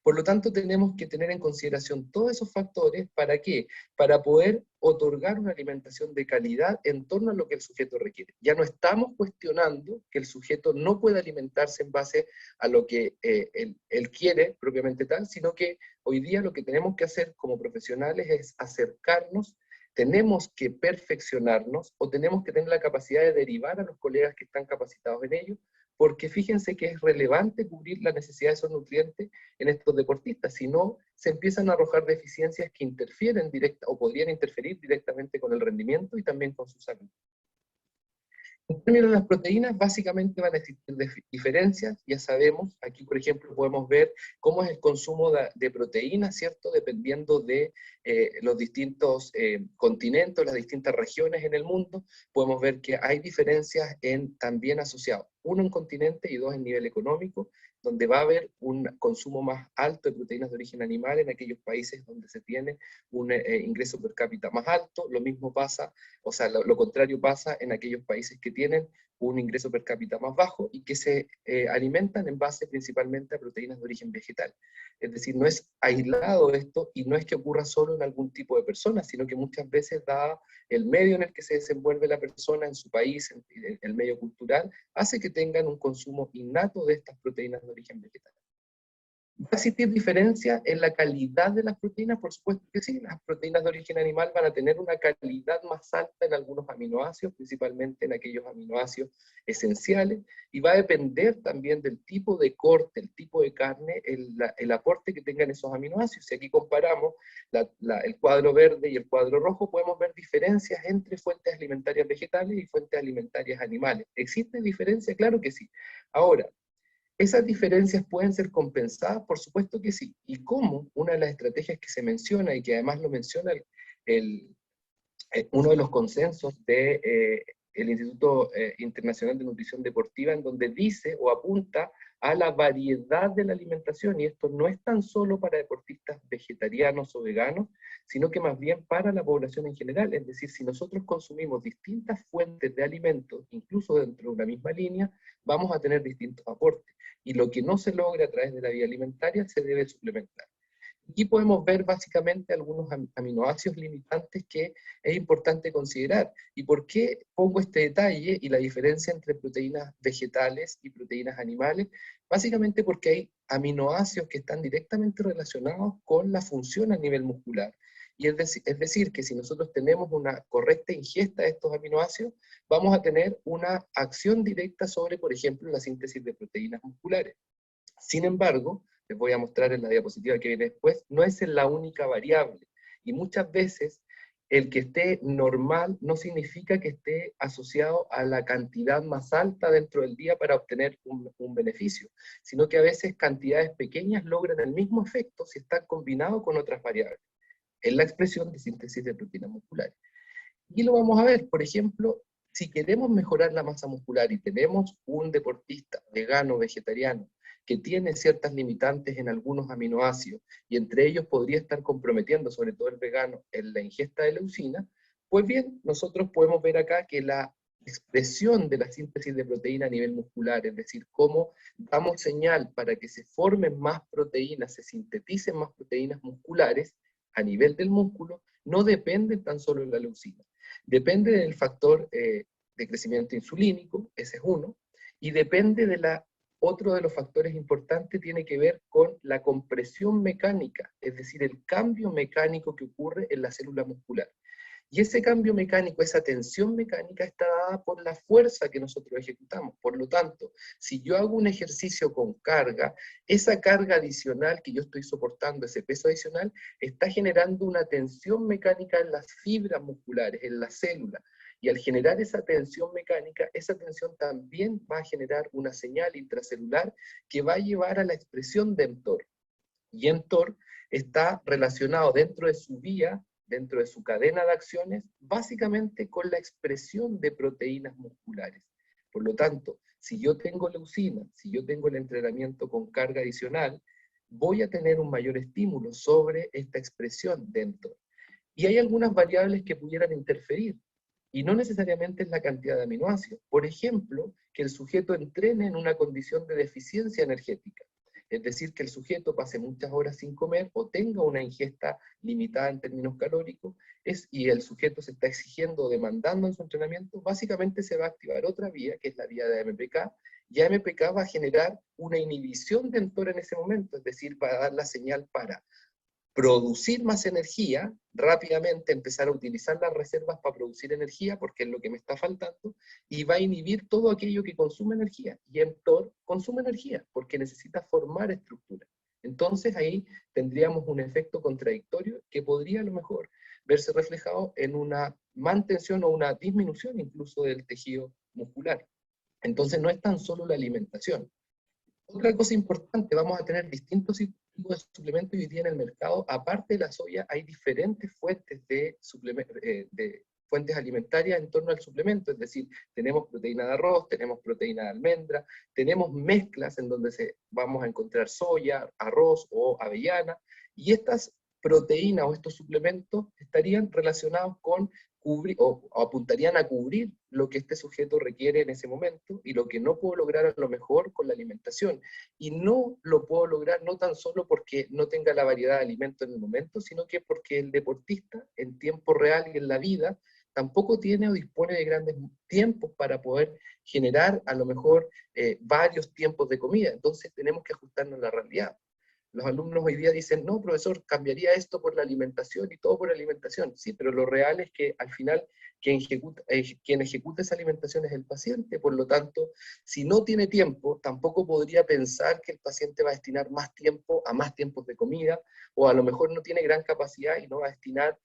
Por lo tanto, tenemos que tener en consideración todos esos factores. ¿Para qué? Para poder otorgar una alimentación de calidad en torno a lo que el sujeto requiere. Ya no estamos cuestionando que el sujeto no pueda alimentarse en base a lo que él quiere propiamente tal, sino que hoy día lo que tenemos que hacer como profesionales es acercarnos, tenemos que perfeccionarnos, o tenemos que tener la capacidad de derivar a los colegas que están capacitados en ello, porque fíjense que es relevante cubrir la necesidad de esos nutrientes en estos deportistas, si no se empiezan a arrojar deficiencias que interfieren directa o podrían interferir directamente con el rendimiento y también con su salud. En términos de las proteínas, básicamente van a existir diferencias, ya sabemos, aquí por ejemplo podemos ver cómo es el consumo de proteínas, ¿cierto? Dependiendo de los distintos continentes, las distintas regiones en el mundo, podemos ver que hay diferencias también asociadas, uno en continente y dos en nivel económico, donde va a haber un consumo más alto de proteínas de origen animal en aquellos países donde se tiene un ingreso per cápita más alto. Lo mismo pasa, o sea, lo contrario pasa en aquellos países que tienen un ingreso per cápita más bajo y que se alimentan en base principalmente a proteínas de origen vegetal. Es decir, no es aislado esto y no es que ocurra solo en algún tipo de personas, sino que muchas veces, dada el medio en el que se desenvuelve la persona en su país, el medio cultural, hace que tengan un consumo innato de estas proteínas de origen vegetal. ¿Va a existir diferencia en la calidad de las proteínas? Por supuesto que sí. Las proteínas de origen animal van a tener una calidad más alta en algunos aminoácidos, principalmente en aquellos aminoácidos esenciales, y va a depender también del tipo de corte, el tipo de carne, el aporte que tengan esos aminoácidos. Si aquí comparamos el cuadro verde y el cuadro rojo, podemos ver diferencias entre fuentes alimentarias vegetales y fuentes alimentarias animales. ¿Existe diferencia? Claro que sí. Ahora, ¿esas diferencias pueden ser compensadas? Por supuesto que sí. ¿Y cómo? Una de las estrategias que se menciona, y que además lo menciona uno de los consensos del Instituto Internacional de Nutrición Deportiva, en donde dice o apunta a la variedad de la alimentación, y esto no es tan solo para deportistas vegetarianos o veganos, sino que más bien para la población en general. Es decir, si nosotros consumimos distintas fuentes de alimentos, incluso dentro de una misma línea, vamos a tener distintos aportes, y lo que no se logra a través de la vía alimentaria se debe suplementar. Aquí podemos ver básicamente algunos aminoácidos limitantes que es importante considerar. ¿Y por qué pongo este detalle y la diferencia entre proteínas vegetales y proteínas animales? Básicamente porque hay aminoácidos que están directamente relacionados con la función a nivel muscular. Y es decir, que si nosotros tenemos una correcta ingesta de estos aminoácidos, vamos a tener una acción directa sobre, por ejemplo, la síntesis de proteínas musculares. Sin embargo, les voy a mostrar en la diapositiva que viene después, no es la única variable. Y muchas veces el que esté normal no significa que esté asociado a la cantidad más alta dentro del día para obtener un beneficio, sino que a veces cantidades pequeñas logran el mismo efecto si están combinados con otras variables, en la expresión de síntesis de proteínas musculares. Y lo vamos a ver, por ejemplo, si queremos mejorar la masa muscular y tenemos un deportista vegano, vegetariano, que tiene ciertas limitantes en algunos aminoácidos, y entre ellos podría estar comprometiendo, sobre todo el vegano, en la ingesta de leucina, pues bien, nosotros podemos ver acá que la expresión de la síntesis de proteína a nivel muscular, es decir, cómo damos señal para que se formen más proteínas, se sinteticen más proteínas musculares a nivel del músculo, no depende tan solo de la leucina. Depende del factor de crecimiento insulínico, ese es uno, y depende de la otro de los factores importantes tiene que ver con la compresión mecánica, es decir, el cambio mecánico que ocurre en la célula muscular. Y ese cambio mecánico, esa tensión mecánica está dada por la fuerza que nosotros ejecutamos. Por lo tanto, si yo hago un ejercicio con carga, esa carga adicional que yo estoy soportando, ese peso adicional, está generando una tensión mecánica en las fibras musculares, en la célula. Y al generar esa tensión mecánica, esa tensión también va a generar una señal intracelular que va a llevar a la expresión de mTOR. Y mTOR está relacionado dentro de su vía, dentro de su cadena de acciones, básicamente con la expresión de proteínas musculares. Por lo tanto, si yo tengo leucina, si yo tengo el entrenamiento con carga adicional, voy a tener un mayor estímulo sobre esta expresión de mTOR. Y hay algunas variables que pudieran interferir, y no necesariamente es la cantidad de aminoácidos. Por ejemplo, que el sujeto entrene en una condición de deficiencia energética. Es decir, que el sujeto pase muchas horas sin comer o tenga una ingesta limitada en términos calóricos, y el sujeto se está exigiendo o demandando en su entrenamiento, básicamente se va a activar otra vía, que es la vía de AMPK, y AMPK va a generar una inhibición de mTOR en ese momento, es decir, va a dar la señal para producir más energía, rápidamente empezar a utilizar las reservas para producir energía, porque es lo que me está faltando, y va a inhibir todo aquello que consume energía. Y mTOR consume energía, porque necesita formar estructura. Entonces ahí tendríamos un efecto contradictorio que podría a lo mejor verse reflejado en una mantención o una disminución incluso del tejido muscular. Entonces no es tan solo la alimentación. Otra cosa importante, vamos a tener distintos tipos de suplementos hoy día en el mercado. Aparte de la soya, hay diferentes fuentes de fuentes alimentarias en torno al suplemento, es decir, tenemos proteína de arroz, tenemos proteína de almendra, tenemos mezclas en donde vamos a encontrar soya, arroz o avellana, y estas proteínas o estos suplementos estarían relacionados con cubrir, o apuntarían a cubrir lo que este sujeto requiere en ese momento y lo que no puedo lograr a lo mejor con la alimentación. Y no lo puedo lograr no tan solo porque no tenga la variedad de alimentos en el momento, sino que porque el deportista en tiempo real y en la vida tampoco tiene o dispone de grandes tiempos para poder generar a lo mejor varios tiempos de comida. Entonces tenemos que ajustarnos a la realidad. Los alumnos hoy día dicen, no, profesor, cambiaría esto por la alimentación y todo por la alimentación. Sí, pero lo real es que al final quien ejecuta esa alimentación es el paciente. Por lo tanto, si no tiene tiempo, tampoco podría pensar que el paciente va a destinar más tiempo a más tiempos de comida, o a lo mejor no tiene gran capacidad y no va a destinar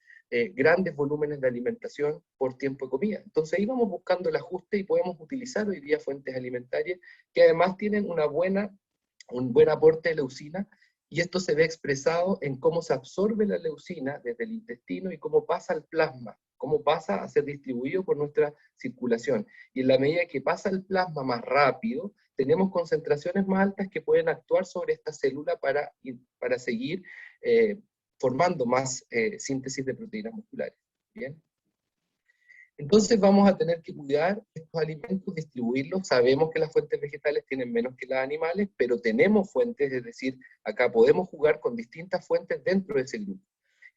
grandes volúmenes de alimentación por tiempo de comida. Entonces ahí vamos buscando el ajuste y podemos utilizar hoy día fuentes alimentarias que además tienen un buen aporte de leucina. Y esto se ve expresado en cómo se absorbe la leucina desde el intestino y cómo pasa al plasma, cómo pasa a ser distribuido por nuestra circulación. Y en la medida que pasa el plasma más rápido, tenemos concentraciones más altas que pueden actuar sobre esta célula para seguir formando más síntesis de proteínas musculares. ¿Bien? Entonces vamos a tener que cuidar estos alimentos, distribuirlos. Sabemos que las fuentes vegetales tienen menos que las animales, pero tenemos fuentes, es decir, acá podemos jugar con distintas fuentes dentro de ese grupo.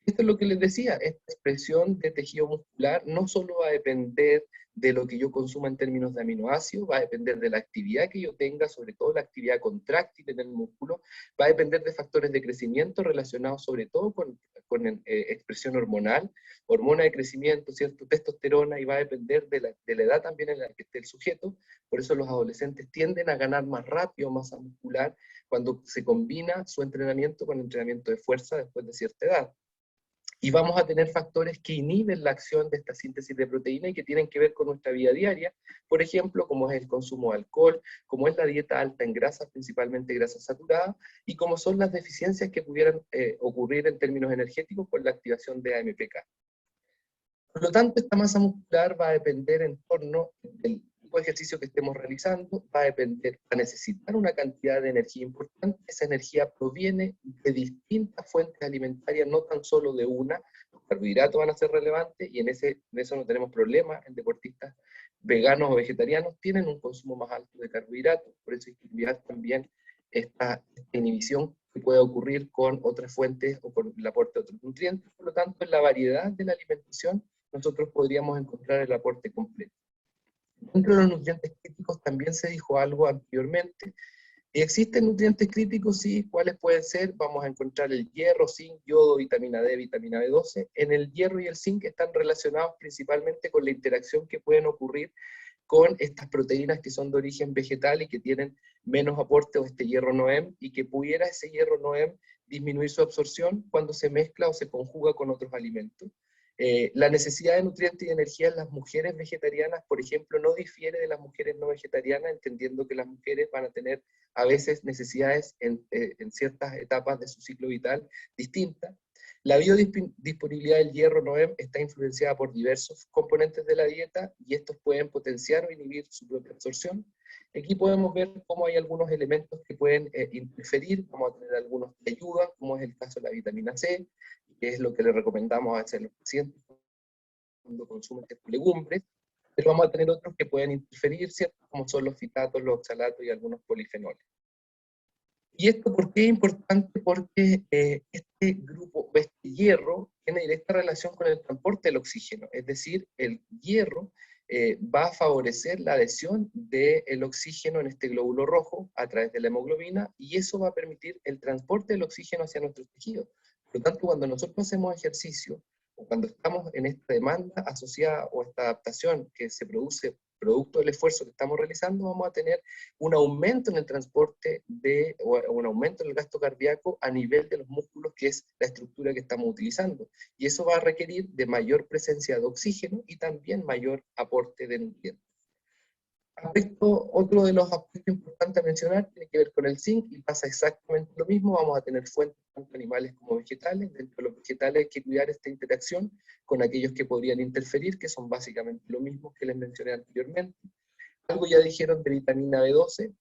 Esto es lo que les decía, esta expresión de tejido muscular no solo va a depender de lo que yo consuma en términos de aminoácidos, va a depender de la actividad que yo tenga, sobre todo la actividad contráctil en el músculo, va a depender de factores de crecimiento relacionados sobre todo con expresión hormonal, hormona de crecimiento, ¿cierto? Testosterona, y va a depender de la edad también en la que esté el sujeto. Por eso los adolescentes tienden a ganar más rápido masa muscular cuando se combina su entrenamiento con entrenamiento de fuerza después de cierta edad. Y vamos a tener factores que inhiben la acción de esta síntesis de proteína y que tienen que ver con nuestra vida diaria, por ejemplo, como es el consumo de alcohol, como es la dieta alta en grasas, principalmente grasas saturadas, y como son las deficiencias que pudieran ocurrir en términos energéticos por la activación de AMPK. Por lo tanto, esta masa muscular va a depender en torno del tipo de ejercicio que estemos realizando, va a necesitar una cantidad de energía importante. Esa energía proviene de distintas fuentes alimentarias, no tan solo de una. Los carbohidratos van a ser relevantes, y en eso no tenemos problema. En deportistas veganos o vegetarianos tienen un consumo más alto de carbohidratos, por eso hay que cuidar también esta inhibición que puede ocurrir con otras fuentes o con el aporte de otros nutrientes. Por lo tanto, en la variedad de la alimentación, nosotros podríamos encontrar el aporte completo. Dentro de los nutrientes críticos también se dijo algo anteriormente, ¿Existen nutrientes críticos? Sí. ¿Cuáles pueden ser? Vamos a encontrar el hierro, zinc, yodo, vitamina D, vitamina B12. En el hierro y el zinc están relacionados principalmente con la interacción que pueden ocurrir con estas proteínas que son de origen vegetal y que tienen menos aporte de este hierro NOEM, y que pudiera ese hierro NOEM disminuir su absorción cuando se mezcla o se conjuga con otros alimentos. La necesidad de nutrientes y de energía en las mujeres vegetarianas, por ejemplo, no difiere de las mujeres no vegetarianas, entendiendo que las mujeres van a tener a veces necesidades en ciertas etapas de su ciclo vital distintas. La biodisponibilidad del hierro NOEM está influenciada por diversos componentes de la dieta, y estos pueden potenciar o inhibir su propia absorción. Aquí podemos ver cómo hay algunos elementos que pueden interferir. Vamos a tener algunos que ayudan, como es el caso de la vitamina C, que es lo que le recomendamos a los pacientes cuando consumen legumbres, pero vamos a tener otros que pueden interferir, ¿cierto? Como son los fitatos, los oxalatos y algunos polifenoles. ¿Y esto por qué es importante? Porque este grupo, este hierro, tiene directa relación con el transporte del oxígeno, es decir, el hierro va a favorecer la adhesión del oxígeno en este glóbulo rojo a través de la hemoglobina, y eso va a permitir el transporte del oxígeno hacia nuestros tejidos. Por lo tanto, cuando nosotros hacemos ejercicio, o cuando estamos en esta demanda asociada o esta adaptación que se produce producto del esfuerzo que estamos realizando, vamos a tener un aumento en el transporte o un aumento en el gasto cardíaco a nivel de los músculos, que es la estructura que estamos utilizando. Y eso va a requerir de mayor presencia de oxígeno y también mayor aporte de nutrientes. Otro de los aspectos importantes a mencionar tiene que ver con el zinc, y pasa exactamente lo mismo. Vamos a tener fuentes tanto animales como vegetales. Dentro de los vegetales hay que cuidar esta interacción con aquellos que podrían interferir, que son básicamente lo mismo que les mencioné anteriormente. Algo ya dijeron de vitamina B12,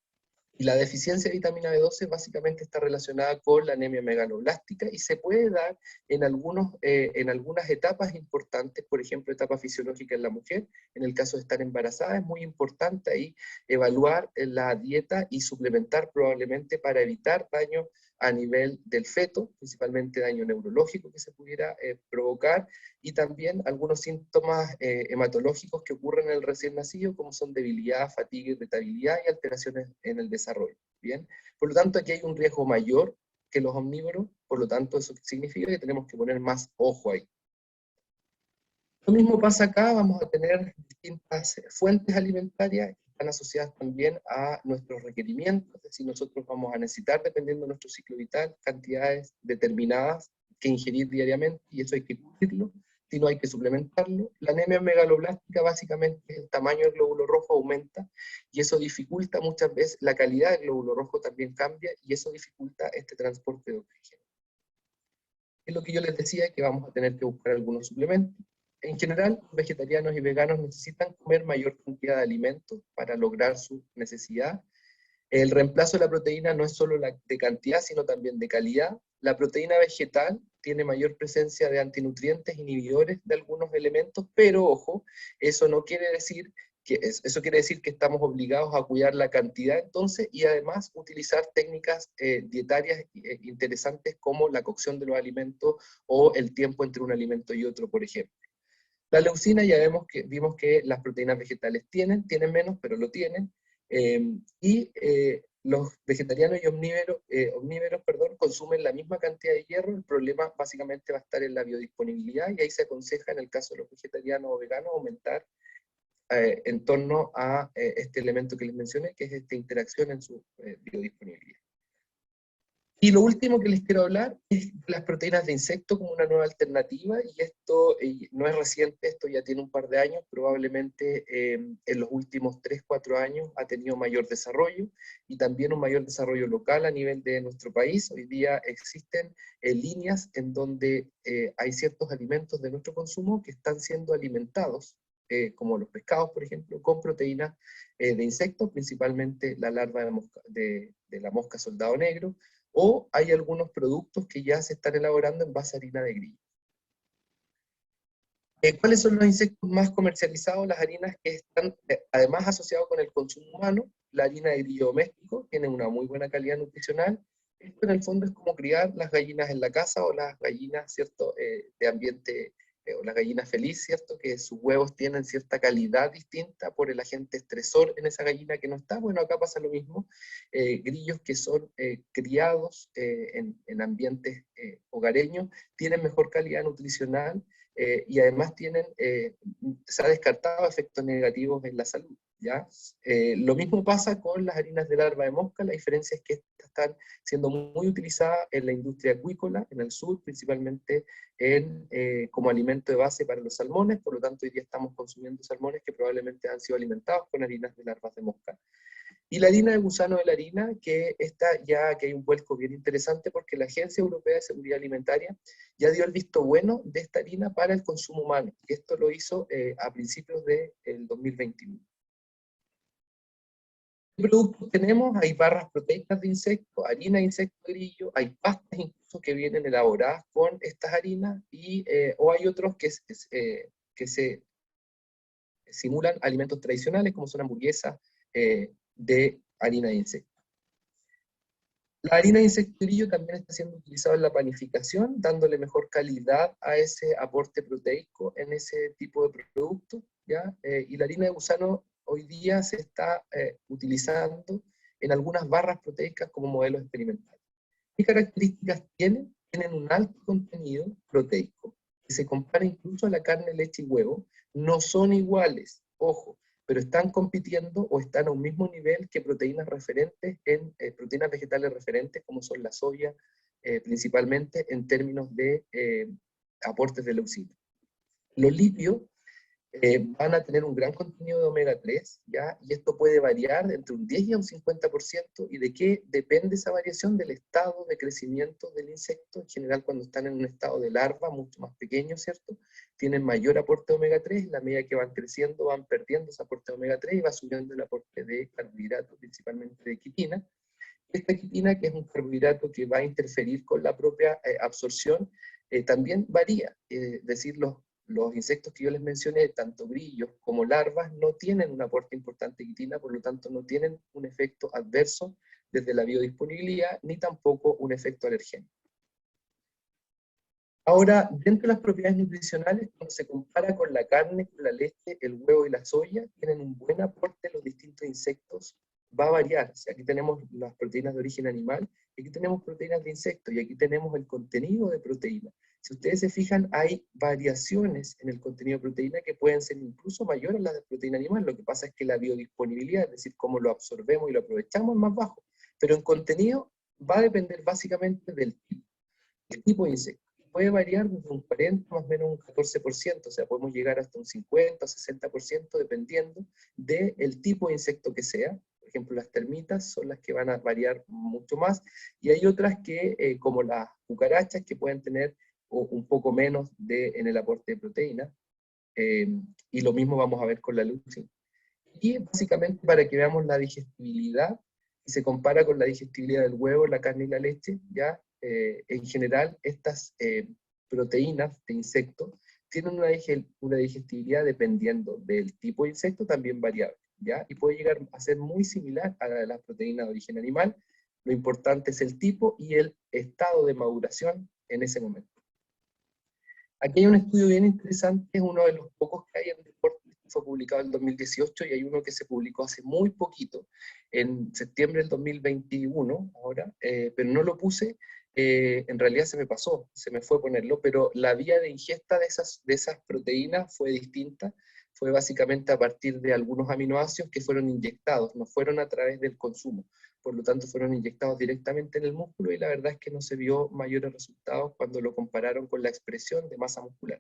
y la deficiencia de vitamina B12 básicamente está relacionada con la anemia megaloblástica, y se puede dar en algunas etapas importantes, por ejemplo, etapa fisiológica en la mujer. En el caso de estar embarazada es muy importante ahí evaluar la dieta y suplementar probablemente para evitar daño a nivel del feto, principalmente daño neurológico que se pudiera provocar, y también algunos síntomas hematológicos que ocurren en el recién nacido, como son debilidad, fatiga, irritabilidad y alteraciones en el desarrollo. ¿Bien? Por lo tanto, aquí hay un riesgo mayor que los omnívoros, por lo tanto, eso significa que tenemos que poner más ojo ahí. Lo mismo pasa acá. Vamos a tener distintas fuentes alimentarias que están asociadas también a nuestros requerimientos, es decir, nosotros vamos a necesitar, dependiendo de nuestro ciclo vital, cantidades determinadas que ingerir diariamente, y eso hay que cubrirlo, si no hay que suplementarlo. La anemia megaloblástica, básicamente, el tamaño del glóbulo rojo aumenta, y eso dificulta muchas veces, la calidad del glóbulo rojo también cambia, y eso dificulta este transporte de oxígeno. Es lo que yo les decía, que vamos a tener que buscar algunos suplementos. En general, vegetarianos y veganos necesitan comer mayor cantidad de alimentos para lograr su necesidad. El reemplazo de la proteína no es solo de cantidad, sino también de calidad. La proteína vegetal tiene mayor presencia de antinutrientes inhibidores de algunos elementos, pero ojo, eso no quiere decir eso quiere decir que estamos obligados a cuidar la cantidad entonces, y además utilizar técnicas dietarias interesantes como la cocción de los alimentos o el tiempo entre un alimento y otro, por ejemplo. La leucina ya vimos que las proteínas vegetales tienen menos, pero lo tienen, los vegetarianos y omnívoros, consumen la misma cantidad de hierro. El problema básicamente va a estar en la biodisponibilidad, y ahí se aconseja, en el caso de los vegetarianos o veganos, aumentar en torno a este elemento que les mencioné, que es esta interacción en su biodisponibilidad. Y lo último que les quiero hablar es las proteínas de insecto como una nueva alternativa, y esto no es reciente, esto ya tiene un par de años, probablemente en los últimos 3-4 años ha tenido mayor desarrollo, y también un mayor desarrollo local a nivel de nuestro país. Hoy día existen líneas en donde hay ciertos alimentos de nuestro consumo que están siendo alimentados, como los pescados, por ejemplo, con proteínas de insectos, principalmente la larva de la mosca soldado negro, o hay algunos productos que ya se están elaborando en base a harina de grillo. ¿Cuáles son los insectos más comercializados? Las harinas que están además asociadas con el consumo humano. La harina de grillo doméstico tiene una muy buena calidad nutricional. Esto en el fondo es como criar las gallinas en la casa, o las gallinas, ¿cierto?, de ambiente o la gallina feliz, ¿cierto? Que sus huevos tienen cierta calidad distinta por el agente estresor en esa gallina que no está. Bueno, acá pasa lo mismo. Grillos que son criados en ambientes hogareños tienen mejor calidad nutricional y además se ha descartado efectos negativos en la salud. ¿Ya? Lo mismo pasa con las harinas de larva de mosca, la diferencia es que estas están siendo muy utilizadas en la industria acuícola, en el sur, principalmente como alimento de base para los salmones, por lo tanto hoy día estamos consumiendo salmones que probablemente han sido alimentados con harinas de larvas de mosca. Y la harina de gusano de la harina, que que hay un vuelco bien interesante porque la Agencia Europea de Seguridad Alimentaria ya dio el visto bueno de esta harina para el consumo humano, y esto lo hizo a principios del 2021. ¿Qué productos tenemos? Hay barras proteicas de insectos, harina de insecto grillo, hay pastas incluso que vienen elaboradas con estas harinas, o hay otros que se simulan alimentos tradicionales, como son hamburguesas de harina de insecto. La harina de insecto grillo también está siendo utilizada en la panificación, dándole mejor calidad a ese aporte proteico en ese tipo de producto, ¿ya? Y la harina de gusano hoy día se está utilizando en algunas barras proteicas como modelos experimentales. ¿Qué características tienen? Tienen un alto contenido proteico, que se compara incluso a la carne, leche y huevo. No son iguales, ojo, pero están compitiendo o están a un mismo nivel que proteínas referentes, proteínas vegetales referentes, como son la soya, principalmente en términos de aportes de leucina. Los lípidos van a tener un gran contenido de omega 3, ¿ya? Y esto puede variar entre un 10 y un 50%, ¿y de qué depende esa variación? Del estado de crecimiento del insecto. En general, cuando están en un estado de larva mucho más pequeño, ¿cierto? Tienen mayor aporte de omega 3, en la medida que van creciendo van perdiendo ese aporte de omega 3 y va subiendo el aporte de carbohidratos, principalmente de quitina. Esta quitina, que es un carbohidrato que va a interferir con la propia absorción, también varía, es decir, los insectos que yo les mencioné, tanto grillos como larvas, no tienen un aporte importante de quitina, por lo tanto no tienen un efecto adverso desde la biodisponibilidad, ni tampoco un efecto alergénico. Ahora, dentro de las propiedades nutricionales, cuando se compara con la carne, con la leche, el huevo y la soya, tienen un buen aporte los distintos insectos, va a variar. O sea, aquí tenemos las proteínas de origen animal, y aquí tenemos proteínas de insectos, y aquí tenemos el contenido de proteína. Si ustedes se fijan, hay variaciones en el contenido de proteína que pueden ser incluso mayores a las de proteína animal. Lo que pasa es que la biodisponibilidad, es decir, cómo lo absorbemos y lo aprovechamos, es más bajo. Pero en contenido va a depender básicamente del tipo de insecto. Puede variar desde un 40 más o menos un 14%, o sea, podemos llegar hasta un 50 o 60% dependiendo del tipo de insecto que sea. Por ejemplo, las termitas son las que van a variar mucho más, y hay otras que, como las cucarachas, que pueden tener un poco menos en el aporte de proteína, y lo mismo vamos a ver con la leucina. Y básicamente para que veamos la digestibilidad, si se compara con la digestibilidad del huevo, la carne y la leche, ya en general estas proteínas de insectos tienen una digestibilidad dependiendo del tipo de insecto también variable, ¿ya? Y puede llegar a ser muy similar a la de las proteínas de origen animal. Lo importante es el tipo y el estado de maduración en ese momento. Aquí hay un estudio bien interesante, es uno de los pocos que hay en deporte, fue publicado en 2018, y hay uno que se publicó hace muy poquito, en septiembre del 2021, ahora, pero no lo puse, en realidad se me pasó, se me fue ponerlo, pero la vía de ingesta de esas proteínas fue distinta, fue básicamente a partir de algunos aminoácidos que fueron inyectados, no fueron a través del consumo. Por lo tanto fueron inyectados directamente en el músculo, y la verdad es que no se vio mayores resultados cuando lo compararon con la expresión de masa muscular.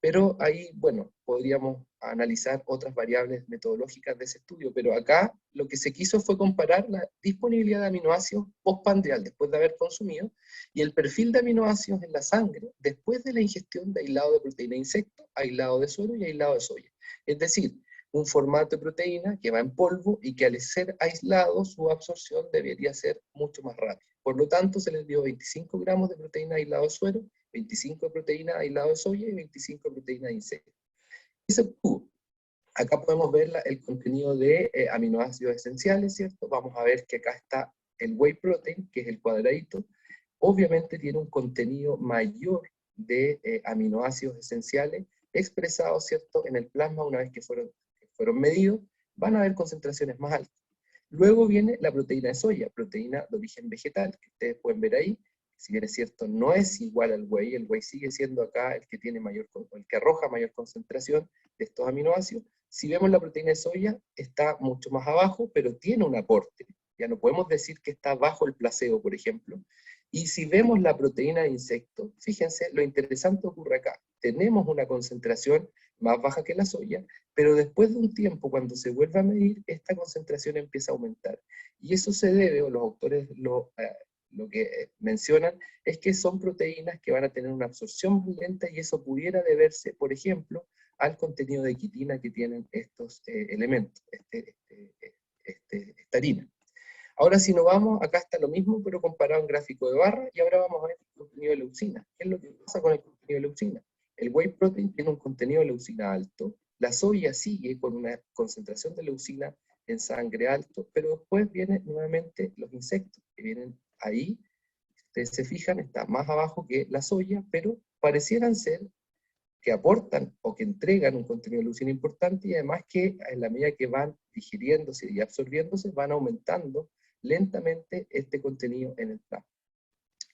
Pero ahí, bueno, podríamos analizar otras variables metodológicas de ese estudio, pero acá lo que se quiso fue comparar la disponibilidad de aminoácidos postprandial, después de haber consumido, y el perfil de aminoácidos en la sangre después de la ingestión de aislado de proteína de insecto, aislado de suero y aislado de soya. Es decir, un formato de proteína que va en polvo y que al ser aislado su absorción debería ser mucho más rápida. Por lo tanto, se les dio 25 gramos de proteína aislado de suero, 25 de proteína aislado de soya y 25 de proteína de insecto. ¿Qué se obtuvo? Acá podemos ver el contenido de aminoácidos esenciales, ¿cierto? Vamos a ver que acá está el whey protein, que es el cuadradito. Obviamente tiene un contenido mayor de aminoácidos esenciales expresados, ¿cierto?, en el plasma una vez que fueron medidos, van a haber concentraciones más altas. Luego viene la proteína de soya, proteína de origen vegetal, que ustedes pueden ver ahí. Si bien es cierto, no es igual al whey, el whey sigue siendo acá el que tiene el que arroja mayor concentración de estos aminoácidos. Si vemos la proteína de soya, está mucho más abajo, pero tiene un aporte. Ya no podemos decir que está bajo el placebo, por ejemplo. Y si vemos la proteína de insecto, fíjense, lo interesante ocurre acá. Tenemos una concentración más baja que la soya, pero después de un tiempo, cuando se vuelve a medir, esta concentración empieza a aumentar. Y eso se debe, o los autores lo que mencionan, es que son proteínas que van a tener una absorción muy lenta, y eso pudiera deberse, por ejemplo, al contenido de quitina que tienen estos elementos, esta harina. Ahora si nos vamos, acá está lo mismo, pero comparado en gráfico de barra, y ahora vamos a ver el contenido de leucina. ¿Qué es lo que pasa con el contenido de leucina? El whey protein tiene un contenido de leucina alto, la soya sigue con una concentración de leucina en sangre alto, pero después vienen nuevamente los insectos, que vienen ahí, ustedes se fijan, está más abajo que la soya, pero parecieran ser que aportan o que entregan un contenido de leucina importante, y además que en la medida que van digiriéndose y absorbiéndose, van aumentando lentamente este contenido en el plasma.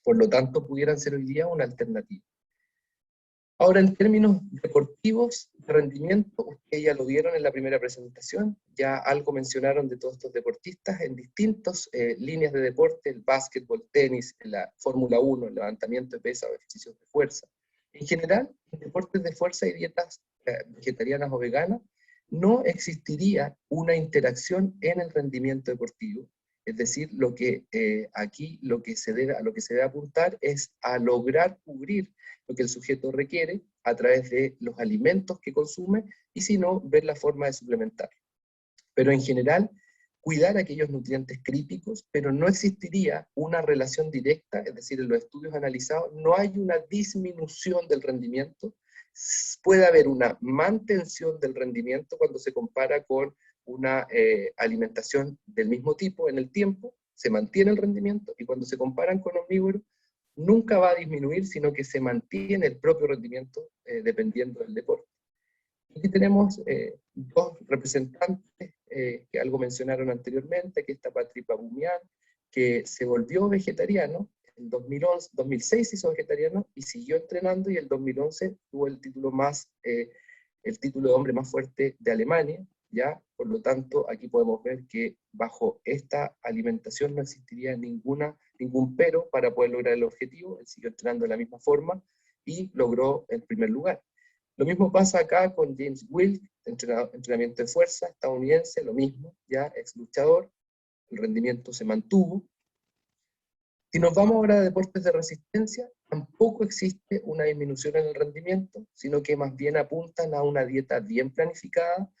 Por lo tanto, pudieran ser hoy día una alternativa. Ahora, en términos deportivos, de rendimiento, ustedes ya lo vieron en la primera presentación, ya algo mencionaron de todos estos deportistas en distintas líneas de deporte: el básquetbol, tenis, la Fórmula 1, el levantamiento de pesas o ejercicios de fuerza. En general, en deportes de fuerza y dietas vegetarianas o veganas, no existiría una interacción en el rendimiento deportivo. Es decir, aquí a lo que se debe apuntar es a lograr cubrir lo que el sujeto requiere a través de los alimentos que consume, y si no, ver la forma de suplementar. Pero en general, cuidar aquellos nutrientes críticos, pero no existiría una relación directa, es decir, en los estudios analizados no hay una disminución del rendimiento. Puede haber una mantención del rendimiento cuando se compara con una alimentación del mismo tipo en el tiempo, se mantiene el rendimiento, y cuando se comparan con omnívoros, nunca va a disminuir, sino que se mantiene el propio rendimiento dependiendo del deporte. Aquí tenemos dos representantes que algo mencionaron anteriormente. Aquí está Patrick Baboumian, que se volvió vegetariano, en 2006 se hizo vegetariano y siguió entrenando, y en el 2011 tuvo el título de hombre más fuerte de Alemania, ¿ya? Por lo tanto, aquí podemos ver que bajo esta alimentación no existiría ningún pero para poder lograr el objetivo. Él siguió entrenando de la misma forma y logró el primer lugar. Lo mismo pasa acá con James Wilk, entrenamiento de fuerza, estadounidense, lo mismo, ya ex luchador, el rendimiento se mantuvo. Si nos vamos ahora a deportes de resistencia, tampoco existe una disminución en el rendimiento, sino que más bien apuntan a una dieta bien planificada,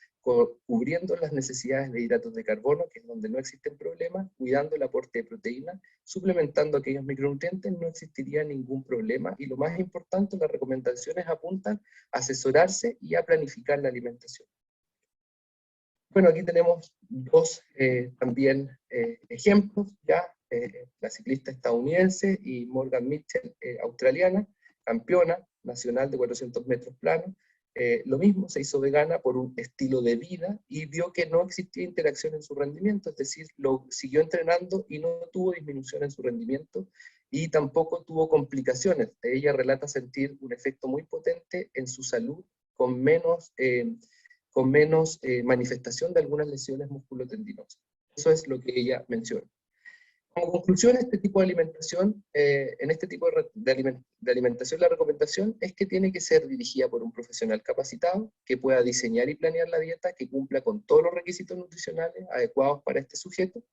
cubriendo las necesidades de hidratos de carbono, que es donde no existen problemas, cuidando el aporte de proteína, suplementando aquellos micronutrientes, no existiría ningún problema. Y lo más importante, las recomendaciones apuntan a asesorarse y a planificar la alimentación. Bueno, aquí tenemos dos también ejemplos, ya, la ciclista estadounidense y Morgan Mitchell, australiana, campeona nacional de 400 metros plano. Lo mismo, se hizo vegana por un estilo de vida y vio que no existía interacción en su rendimiento, es decir, siguió entrenando y no tuvo disminución en su rendimiento, y tampoco tuvo complicaciones. Ella relata sentir un efecto muy potente en su salud, con menos manifestación de algunas lesiones musculotendinosas. Eso es lo que ella menciona. Como conclusión, este tipo de alimentación, en este tipo de alimentación, la recomendación es que tiene que ser dirigida por un profesional capacitado, que pueda diseñar y planear la dieta, que cumpla con todos los requisitos nutricionales adecuados para este sujeto,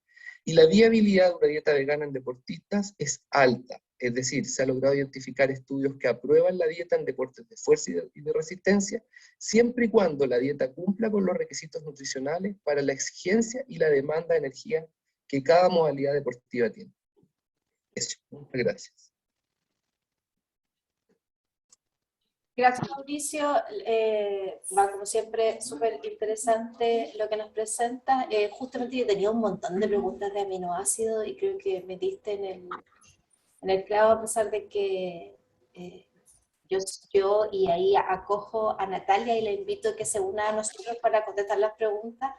y la viabilidad de una dieta vegana en deportistas es alta. Es decir, se ha logrado identificar estudios que aprueban la dieta en deportes de fuerza y de resistencia, siempre y cuando la dieta cumpla con los requisitos nutricionales para la exigencia y la demanda de energía que cada modalidad deportiva tiene. Eso, muchas gracias. Gracias, Mauricio. Como siempre, súper interesante lo que nos presenta. Justamente yo tenía un montón de preguntas de aminoácidos y creo que metiste en el clavo, a pesar de que yo y ahí acojo a Natalia y la invito a que se una a nosotros para contestar las preguntas,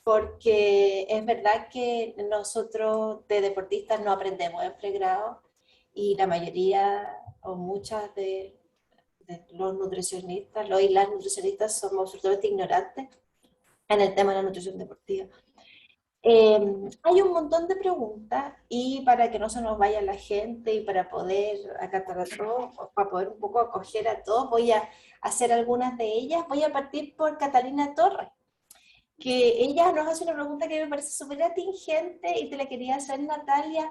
porque es verdad que nosotros de deportistas no aprendemos en pregrado y la mayoría o muchas de los nutricionistas, los y las nutricionistas somos absolutamente ignorantes en el tema de la nutrición deportiva. Hay un montón de preguntas y para que no se nos vaya la gente y para poder acatar a todos, para poder un poco acoger a todos, voy a hacer algunas de ellas. Voy a partir por Catalina Torres, que ella nos hace una pregunta que me parece súper atingente y te la quería hacer, Natalia.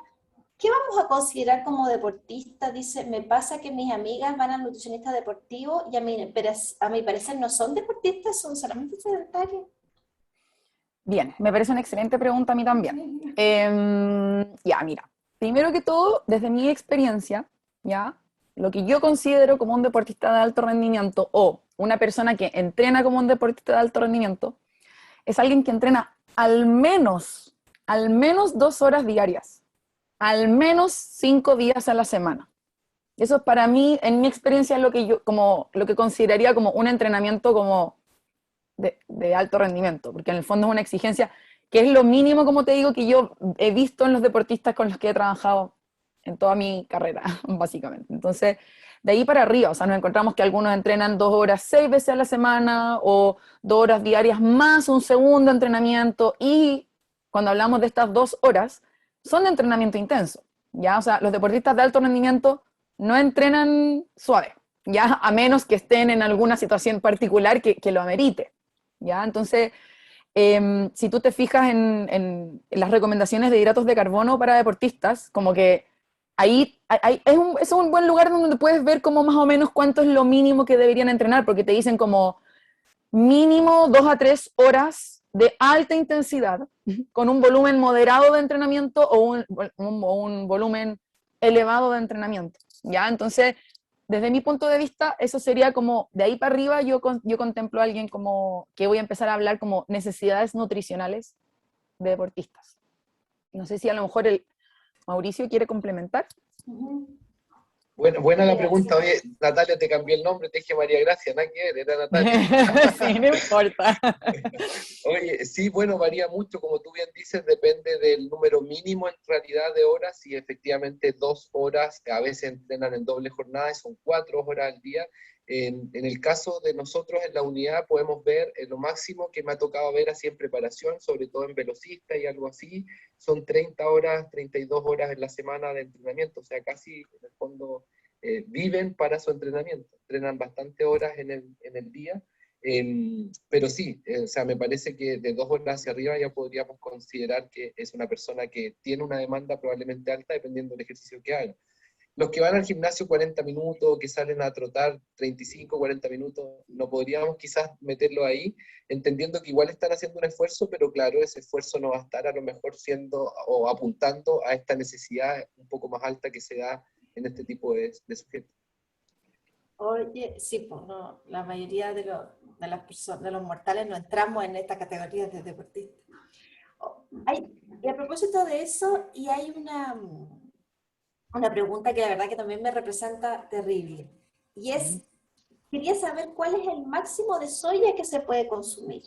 ¿Qué vamos a considerar como deportista? Dice, me pasa que mis amigas van al nutricionista deportivo y a mi parecer no son deportistas, son solamente sedentarios. Bien, me parece una excelente pregunta a mí también. Ya, mira, primero que todo, desde mi experiencia, ya, lo que yo considero como un deportista de alto rendimiento o una persona que entrena como un deportista de alto rendimiento es alguien que entrena al menos 2 horas diarias, al menos 5 días a la semana. Eso es para mí, en mi experiencia, lo que consideraría como un entrenamiento como de alto rendimiento, porque en el fondo es una exigencia que es lo mínimo, como te digo, que yo he visto en los deportistas con los que he trabajado en toda mi carrera, básicamente. Entonces, de ahí para arriba, o sea, nos encontramos que algunos entrenan 2 horas 6 veces a la semana, o 2 horas diarias más un segundo entrenamiento, y cuando hablamos de estas 2 horas, son de entrenamiento intenso, ¿ya? O sea, los deportistas de alto rendimiento no entrenan suave, ¿ya? A menos que estén en alguna situación particular que lo amerite, ¿ya? Entonces, si tú te fijas en las recomendaciones de hidratos de carbono para deportistas, como que ahí es un buen lugar donde puedes ver como más o menos cuánto es lo mínimo que deberían entrenar, porque te dicen como mínimo 2 a 3 horas de alta intensidad, con un volumen moderado de entrenamiento o un volumen elevado de entrenamiento, ¿ya? Entonces, desde mi punto de vista, eso sería como, de ahí para arriba yo contemplo a alguien como, que voy a empezar a hablar como necesidades nutricionales de deportistas. No sé si a lo mejor el Mauricio quiere complementar. Bueno, buena la pregunta. Oye, Natalia, te cambié el nombre, te dije María Gracia, nada que ver, era Natalia. Sí, no importa. Oye, sí, bueno, varía mucho, como tú bien dices, depende del número mínimo en realidad de horas, y efectivamente 2 horas, a veces entrenan en doble jornada, y son 4 horas al día. En el caso de nosotros en la unidad podemos ver lo máximo que me ha tocado ver así en preparación, sobre todo en velocista y algo así, son 30 horas, 32 horas en la semana de entrenamiento, o sea, casi en el fondo viven para su entrenamiento, entrenan bastante horas en el día. Pero sí, o sea, me parece que de 2 horas hacia arriba ya podríamos considerar que es una persona que tiene una demanda probablemente alta dependiendo del ejercicio que haga. Los que van al gimnasio 40 minutos, que salen a trotar 35, 40 minutos, no podríamos quizás meterlo ahí, entendiendo que igual están haciendo un esfuerzo, pero claro, ese esfuerzo no va a estar a lo mejor siendo o apuntando a esta necesidad un poco más alta que se da en este tipo de sujetos. Oye, sí, pues no, la mayoría de las personas, de los mortales, no entramos en esta categoría de deportistas. Y a propósito de eso, y hay una pregunta que la verdad que también me representa terrible, y es, quería saber cuál es el máximo de soya que se puede consumir.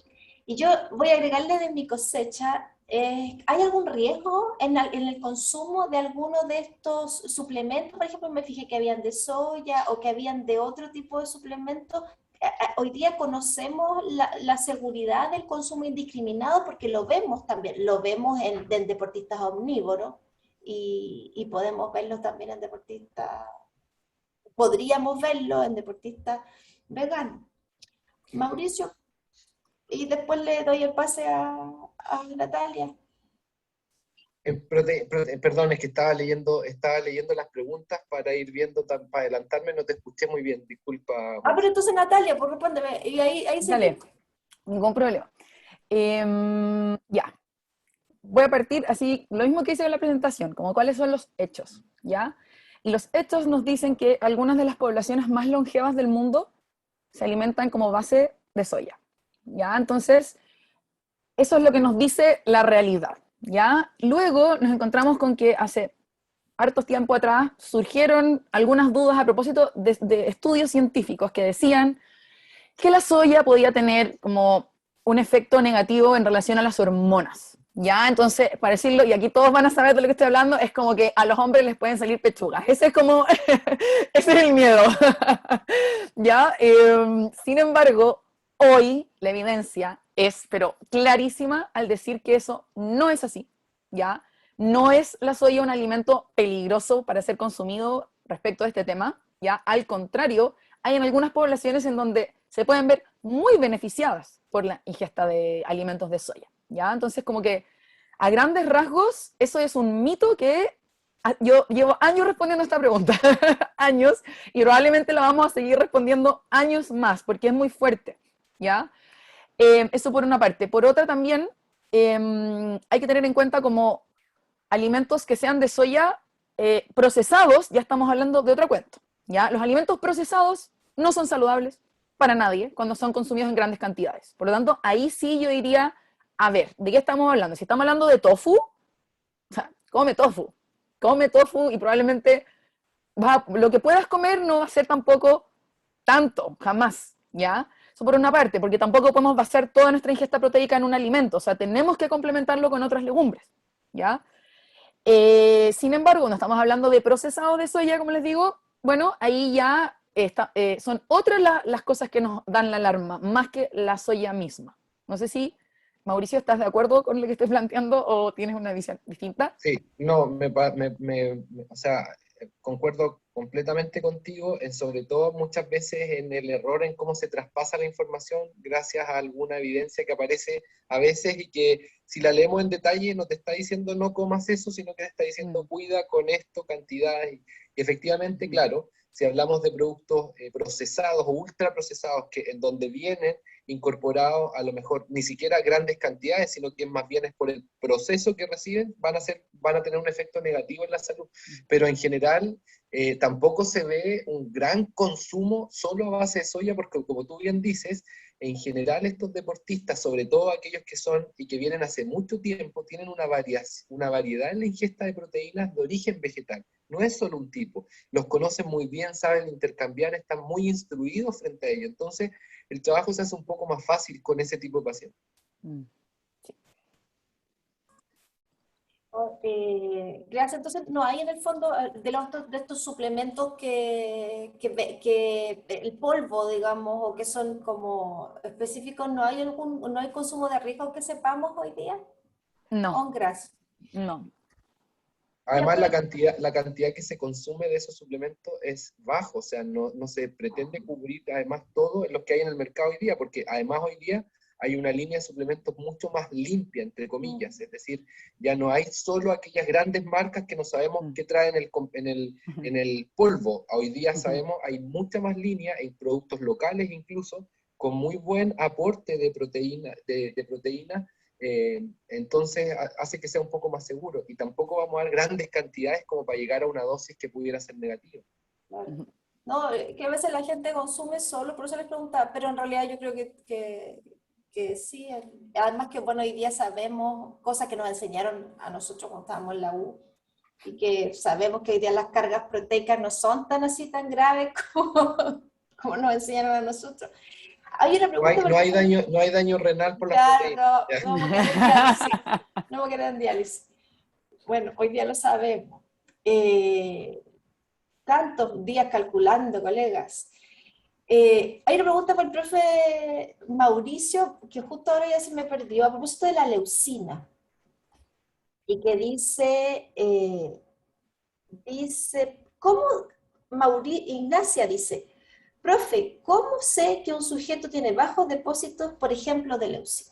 Y yo voy a agregarle de mi cosecha, ¿hay algún riesgo en el consumo de alguno de estos suplementos? Por ejemplo, me fijé que habían de soya o que habían de otro tipo de suplementos. Hoy día conocemos la seguridad del consumo indiscriminado porque lo vemos también, lo vemos en deportistas omnívoros y podemos verlo también en deportistas, podríamos verlo en deportistas veganos. Mauricio, y después le doy el pase a Natalia. Perdón, es que estaba leyendo las preguntas para ir viendo, para adelantarme, no te escuché muy bien, disculpa. Pero entonces Natalia, pues respóndeme, y ahí se... Dale, ningún problema. Ya, voy a partir así, lo mismo que hice en la presentación, como cuáles son los hechos, ¿ya? Y los hechos nos dicen que algunas de las poblaciones más longevas del mundo se alimentan como base de soya, ¿ya? Entonces, eso es lo que nos dice la realidad, ¿ya? Luego nos encontramos con que hace harto tiempo atrás, surgieron algunas dudas a propósito de estudios científicos que decían que la soya podía tener como un efecto negativo en relación a las hormonas. ¿Ya? Entonces, para decirlo, y aquí todos van a saber de lo que estoy hablando, es como que a los hombres les pueden salir pechugas. Ese es como, ese es el miedo. ¿Ya? Sin embargo, hoy la evidencia es, pero clarísima al decir que eso no es así. ¿Ya? No es la soya un alimento peligroso para ser consumido respecto a este tema. ¿Ya? Al contrario, hay en algunas poblaciones en donde se pueden ver muy beneficiadas por la ingesta de alimentos de soya. ¿Ya? Entonces, como que a grandes rasgos, eso es un mito que yo llevo años respondiendo a esta pregunta, años, y probablemente la vamos a seguir respondiendo años más, porque es muy fuerte, ¿ya? Eso por una parte. Por otra también, hay que tener en cuenta como alimentos que sean de soya procesados, ya estamos hablando de otro cuento, ¿ya? Los alimentos procesados no son saludables para nadie cuando son consumidos en grandes cantidades. Por lo tanto, ahí sí yo diría, a ver, ¿de qué estamos hablando? Si estamos hablando de tofu, o sea, come tofu y probablemente lo que puedas comer no va a ser tampoco tanto, jamás, ¿ya? Eso por una parte, porque tampoco podemos basar toda nuestra ingesta proteica en un alimento, o sea, tenemos que complementarlo con otras legumbres, ¿ya? Sin embargo, cuando estamos hablando de procesado de soya, como les digo, bueno, ahí ya son otras las cosas que nos dan la alarma, más que la soya misma. No sé si, Mauricio, ¿estás de acuerdo con lo que estoy planteando o tienes una visión distinta? Sí, no, o sea, concuerdo completamente contigo, sobre todo muchas veces en el error en cómo se traspasa la información gracias a alguna evidencia que aparece a veces y que si la leemos en detalle no te está diciendo no comas eso, sino que te está diciendo cuida con esto, cantidad, y efectivamente, claro, si hablamos de productos procesados o ultraprocesados en donde vienen incorporados a lo mejor ni siquiera grandes cantidades, sino que más bien es por el proceso que reciben, van a tener un efecto negativo en la salud. Pero en general tampoco se ve un gran consumo solo a base de soya, porque como tú bien dices, en general estos deportistas, sobre todo aquellos que son y que vienen hace mucho tiempo, tienen una variedad en la ingesta de proteínas de origen vegetal. No es solo un tipo. Los conocen muy bien, saben intercambiar, están muy instruidos frente a ello. Entonces, el trabajo se hace un poco más fácil con ese tipo de pacientes. Gracias. Entonces, no hay en el fondo de estos suplementos que el polvo, digamos, o que son como específicos, no hay consumo de riesgo que sepamos hoy día. No, On grass. no. Además, la cantidad que se consume de esos suplementos es bajo, o sea, no se pretende cubrir además todo lo que hay en el mercado hoy día, porque además hoy día hay una línea de suplementos mucho más limpia, entre comillas, es decir, ya no hay solo aquellas grandes marcas que no sabemos qué traen en el polvo. Hoy día sabemos, hay mucha más línea en productos locales incluso, con muy buen aporte de proteína, entonces hace que sea un poco más seguro, y tampoco vamos a dar grandes cantidades como para llegar a una dosis que pudiera ser negativa. Claro. No, que a veces la gente consume solo, por eso les preguntaba, pero en realidad yo creo que sí. Además que, bueno, hoy día sabemos cosas que nos enseñaron a nosotros cuando estábamos en la U, y que sabemos que hoy día las cargas proteicas no son tan así tan graves como nos enseñaron a nosotros. Hay una pregunta. No hay daño renal por las proteínas. No, porque en diálisis. No, porque en diálisis. Bueno, hoy día lo sabemos. Tantos días calculando, colegas. Hay una pregunta para el profe Mauricio, que justo ahora ya se me perdió, a propósito de la leucina. Y que dice, ¿cómo? Ignacia dice, profe, ¿cómo sé que un sujeto tiene bajos depósitos, por ejemplo, de leucina?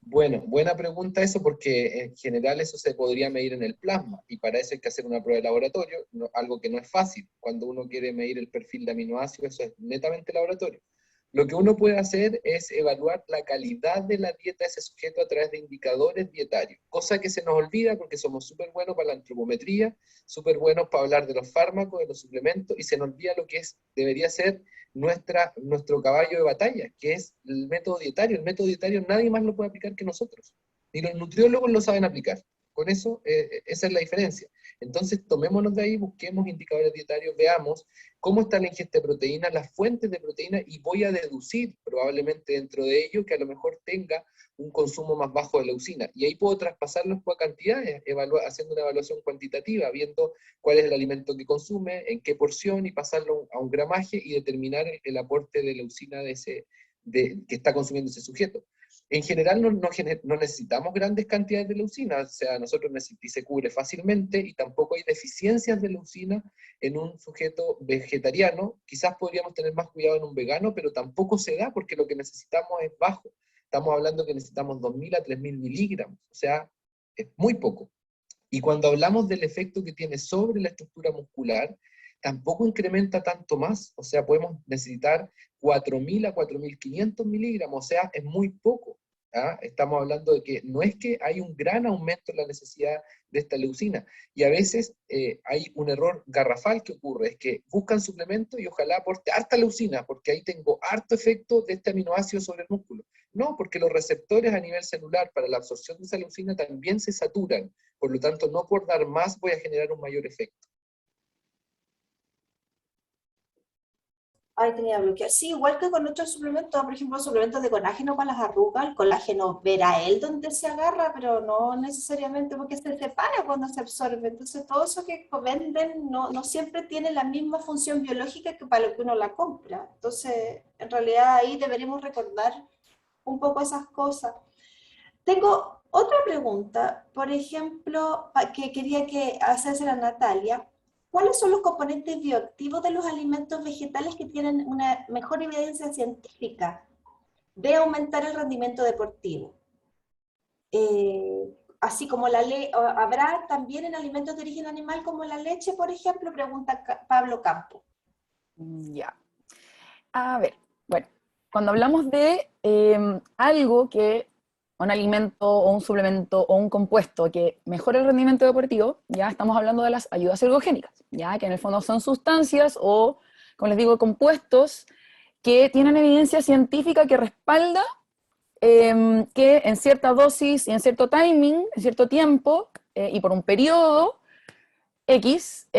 Bueno, buena pregunta eso, porque en general eso se podría medir en el plasma, y para eso hay que hacer una prueba de laboratorio, algo que no es fácil. Cuando uno quiere medir el perfil de aminoácidos, eso es netamente laboratorio. Lo que uno puede hacer es evaluar la calidad de la dieta de ese sujeto a través de indicadores dietarios, cosa que se nos olvida porque somos súper buenos para la antropometría, súper buenos para hablar de los fármacos, de los suplementos, y se nos olvida lo que debería ser nuestro caballo de batalla, que es el método dietario. El método dietario nadie más lo puede aplicar que nosotros, ni los nutriólogos lo saben aplicar. Con eso, esa es la diferencia. Entonces, tomémonos de ahí, busquemos indicadores dietarios, veamos cómo está la ingesta de proteína, las fuentes de proteína, y voy a deducir probablemente dentro de ello que a lo mejor tenga un consumo más bajo de leucina. Y ahí puedo traspasarlo a cantidades, haciendo una evaluación cuantitativa, viendo cuál es el alimento que consume, en qué porción, y pasarlo a un gramaje y determinar el aporte de leucina que está consumiendo ese sujeto. En general no necesitamos grandes cantidades de leucina, o sea, se cubre fácilmente, y tampoco hay deficiencias de leucina en un sujeto vegetariano. Quizás podríamos tener más cuidado en un vegano, pero tampoco se da porque lo que necesitamos es bajo. Estamos hablando que necesitamos 2.000 a 3.000 miligramos, o sea, es muy poco. Y cuando hablamos del efecto que tiene sobre la estructura muscular, tampoco incrementa tanto más, o sea, podemos necesitar 4.000 a 4.500 miligramos, o sea, es muy poco. ¿Ah? Estamos hablando de que no es que hay un gran aumento en la necesidad de esta leucina, y a veces hay un error garrafal que ocurre, es que buscan suplementos y ojalá aporte harta leucina, porque ahí tengo harto efecto de este aminoácido sobre el músculo. No, porque los receptores a nivel celular para la absorción de esa leucina también se saturan, por lo tanto no por dar más voy a generar un mayor efecto. Ay, tenía bloqueado. Sí, igual que con otros suplementos, por ejemplo, suplementos de colágeno para las arrugas, el colágeno Verael donde se agarra, pero no necesariamente porque se separa cuando se absorbe. Entonces, todo eso que venden no siempre tiene la misma función biológica que para lo que uno la compra. Entonces, en realidad ahí deberíamos recordar un poco esas cosas. Tengo otra pregunta, por ejemplo, que quería hacerse a Natalia. ¿Cuáles son los componentes bioactivos de los alimentos vegetales que tienen una mejor evidencia científica de aumentar el rendimiento deportivo? Así como ¿habrá también en alimentos de origen animal como la leche, por ejemplo? Pregunta Pablo Campo. Ya. A ver, bueno, cuando hablamos de algo que, un alimento o un suplemento o un compuesto que mejora el rendimiento deportivo, ya estamos hablando de las ayudas ergogénicas, ya que en el fondo son sustancias o, como les digo, compuestos que tienen evidencia científica que respalda que en cierta dosis y en cierto timing, en cierto tiempo y por un periodo X,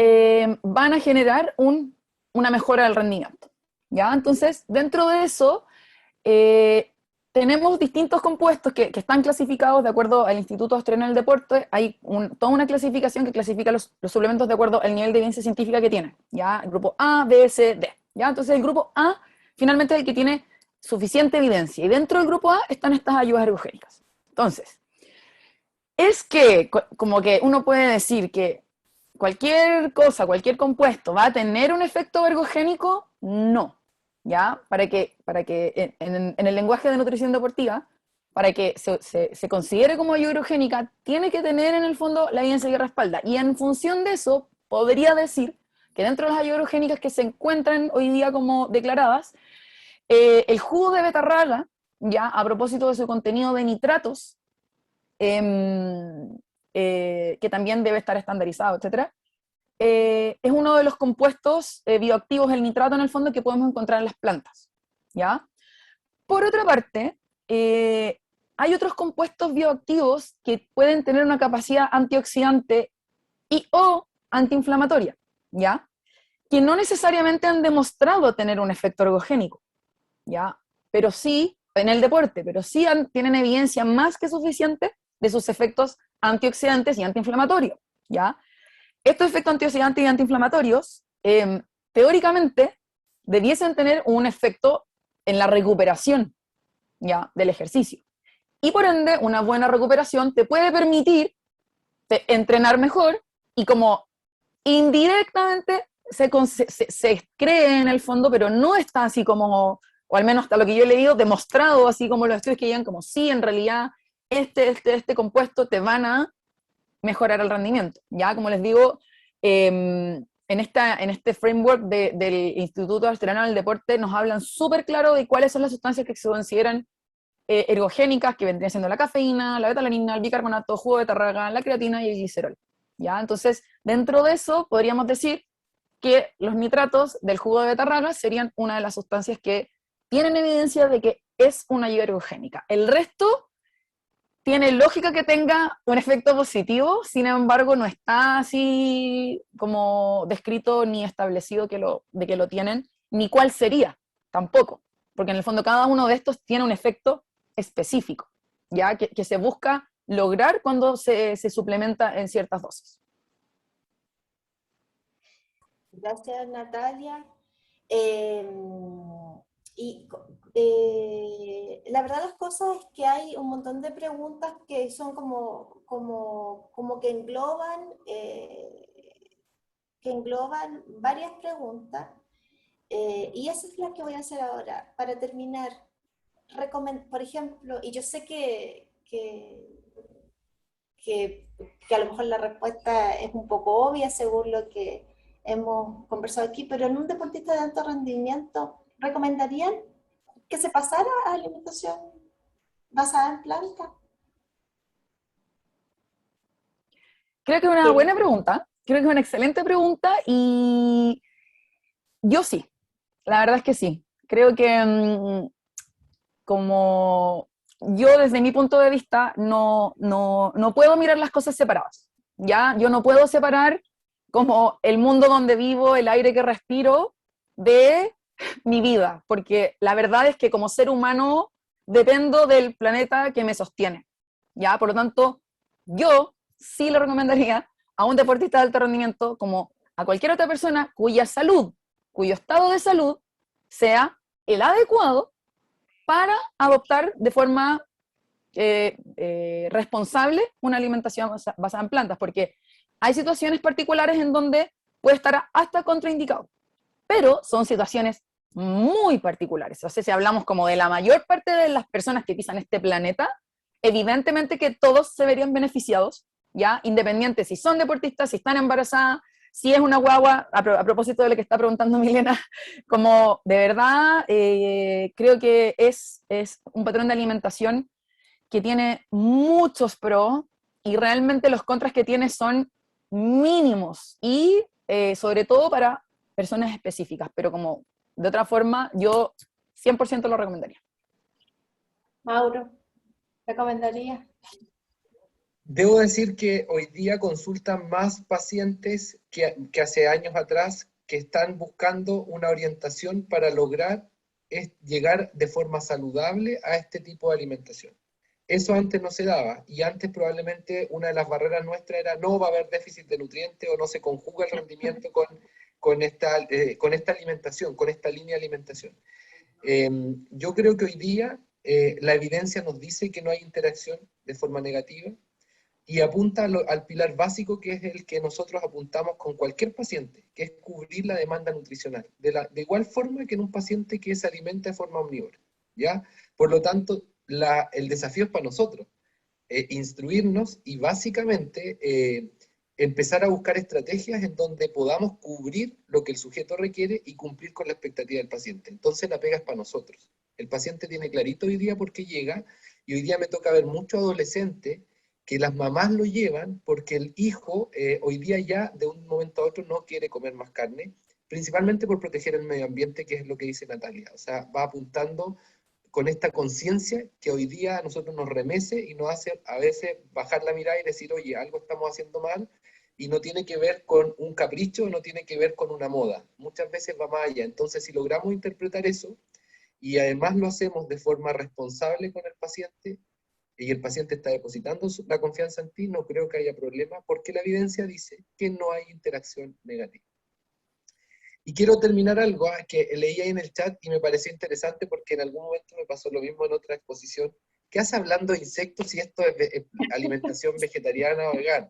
van a generar una mejora del rendimiento. ¿Ya? Entonces, dentro de eso, tenemos distintos compuestos que están clasificados de acuerdo al Instituto Australiano del Deporte. Hay toda una clasificación que clasifica los suplementos de acuerdo al nivel de evidencia científica que tienen. ¿Ya? El grupo A, B, C, D. ¿Ya? Entonces, el grupo A finalmente es el que tiene suficiente evidencia. Y dentro del grupo A están estas ayudas ergogénicas. Entonces, es que, como que uno puede decir que cualquier cosa, cualquier compuesto va a tener un efecto ergogénico, no. ¿Ya? Para que en el lenguaje de nutrición deportiva, para que se considere como ayuda ergogénica, tiene que tener en el fondo la evidencia que respalda. Y en función de eso, podría decir que dentro de las ayudas ergogénicas que se encuentran hoy día como declaradas, el jugo de betarraga, ya a propósito de su contenido de nitratos, que también debe estar estandarizado, etc., es uno de los compuestos bioactivos del nitrato en el fondo que podemos encontrar en las plantas, ¿ya? Por otra parte, hay otros compuestos bioactivos que pueden tener una capacidad antioxidante y o antiinflamatoria, ¿ya? Que no necesariamente han demostrado tener un efecto ergogénico, ¿ya? Pero sí, en el deporte, pero sí tienen evidencia más que suficiente de sus efectos antioxidantes y antiinflamatorios, ¿ya? Estos efectos antioxidantes y antiinflamatorios, teóricamente, debiesen tener un efecto en la recuperación, ¿ya? Del ejercicio. Y por ende, una buena recuperación te puede permitir entrenar mejor y como indirectamente se cree en el fondo, pero no está así como, o al menos hasta lo que yo he leído, demostrado así como los estudios que llegan, como sí, en realidad este compuesto te van a mejorar el rendimiento. Ya, como les digo, en este framework del Instituto Australiano del Deporte nos hablan súper claro de cuáles son las sustancias que se consideran ergogénicas, que vendrían siendo la cafeína, la betalanina, el bicarbonato, jugo de betarraga, la creatina y el glicerol. ¿Ya? Entonces, dentro de eso, podríamos decir que los nitratos del jugo de betarraga serían una de las sustancias que tienen evidencia de que es una ayuda ergogénica. El resto tiene lógica que tenga un efecto positivo, sin embargo no está así como descrito ni establecido de que lo tienen, ni cuál sería tampoco, porque en el fondo cada uno de estos tiene un efecto específico, ya que se busca lograr cuando se suplementa en ciertas dosis. Gracias, Natalia. Y la verdad las cosas es que hay un montón de preguntas que son como que engloban varias preguntas, y esa es la que voy a hacer ahora. Para terminar, por ejemplo, y yo sé que a lo mejor la respuesta es un poco obvia según lo que hemos conversado aquí, pero en un deportista de alto rendimiento, ¿recomendarían que se pasara a alimentación basada en plantas? Creo que es una buena pregunta, creo que es una excelente pregunta y yo sí, la verdad es que sí. Creo que como yo desde mi punto de vista no puedo mirar las cosas separadas, ¿ya? Yo no puedo separar como el mundo donde vivo, el aire que respiro, de mi vida, porque la verdad es que como ser humano dependo del planeta que me sostiene, ¿ya? Por lo tanto, yo sí le recomendaría a un deportista de alto rendimiento como a cualquier otra persona cuya salud, cuyo estado de salud sea el adecuado para adoptar de forma responsable una alimentación basada en plantas, porque hay situaciones particulares en donde puede estar hasta contraindicado, pero son situaciones muy particulares. O sea, si hablamos como de la mayor parte de las personas que pisan este planeta, evidentemente que todos se verían beneficiados, ya, independiente si son deportistas, si están embarazadas, si es una guagua, a propósito de lo que está preguntando Milena, como de verdad creo que es un patrón de alimentación que tiene muchos pros y realmente los contras que tiene son mínimos y sobre todo para personas específicas, pero como de otra forma yo 100% lo recomendaría. Mauro, ¿recomendaría? Debo decir que hoy día consultan más pacientes que hace años atrás que están buscando una orientación para lograr llegar de forma saludable a este tipo de alimentación. Eso antes no se daba y antes probablemente una de las barreras nuestras era no va a haber déficit de nutrientes o no se conjuga el rendimiento con esta alimentación, con esta línea de alimentación. Yo creo que hoy día la evidencia nos dice que no hay interacción de forma negativa y apunta al pilar básico que es el que nosotros apuntamos con cualquier paciente, que es cubrir la demanda nutricional, de igual forma que en un paciente que se alimenta de forma omnívora, ¿ya? Por lo tanto, el desafío es para nosotros, instruirnos y básicamente empezar a buscar estrategias en donde podamos cubrir lo que el sujeto requiere y cumplir con la expectativa del paciente. Entonces la pega es para nosotros. El paciente tiene clarito hoy día por qué llega, y hoy día me toca ver muchos adolescentes que las mamás lo llevan porque el hijo hoy día ya de un momento a otro no quiere comer más carne, principalmente por proteger el medio ambiente, que es lo que dice Natalia. O sea, va apuntando con esta conciencia que hoy día a nosotros nos remece y nos hace a veces bajar la mirada y decir, oye, algo estamos haciendo mal, y no tiene que ver con un capricho, no tiene que ver con una moda. Muchas veces va más allá. Entonces, si logramos interpretar eso, y además lo hacemos de forma responsable con el paciente, y el paciente está depositando la confianza en ti, no creo que haya problema, porque la evidencia dice que no hay interacción negativa. Y quiero terminar algo que leí ahí en el chat y me pareció interesante porque en algún momento me pasó lo mismo en otra exposición. ¿Qué hace hablando de insectos si esto es alimentación vegetariana o vegana?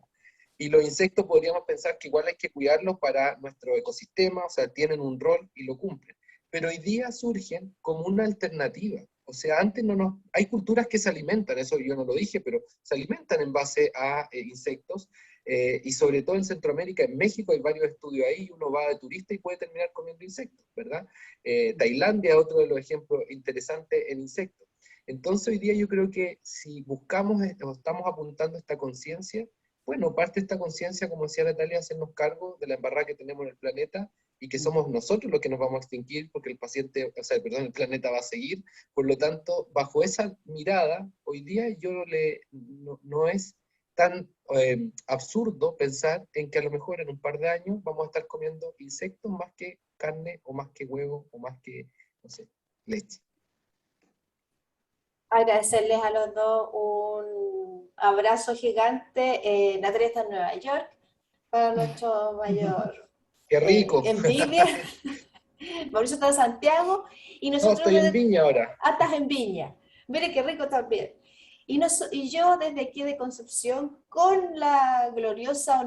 Y los insectos podríamos pensar que igual hay que cuidarlos para nuestro ecosistema, o sea, tienen un rol y lo cumplen. Pero hoy día surgen como una alternativa. O sea, antes no nos... Hay culturas que se alimentan, eso yo no lo dije, pero se alimentan en base a insectos, y sobre todo en Centroamérica, en México hay varios estudios ahí, uno va de turista y puede terminar comiendo insectos, ¿verdad? Tailandia es otro de los ejemplos interesantes en insectos. Entonces hoy día yo creo que si buscamos o estamos apuntando esta conciencia, bueno, parte de esta conciencia, como decía Natalia, hacernos cargo de la embarrada que tenemos en el planeta y que somos nosotros los que nos vamos a extinguir porque el paciente, o sea, perdón, el planeta va a seguir. Por lo tanto, bajo esa mirada, hoy día no es tan absurdo pensar en que a lo mejor en un par de años vamos a estar comiendo insectos más que carne o más que huevo o más que, no sé, leche. Agradecerles a los dos un abrazo gigante. Natalia está en Nueva York, para nuestro mayor ¡Qué rico! envidia. Mauricio está en Santiago y No, nosotros estoy en Viña ahora. estás en Viña. Mire qué rico también. Y yo desde aquí de Concepción, con la gloriosa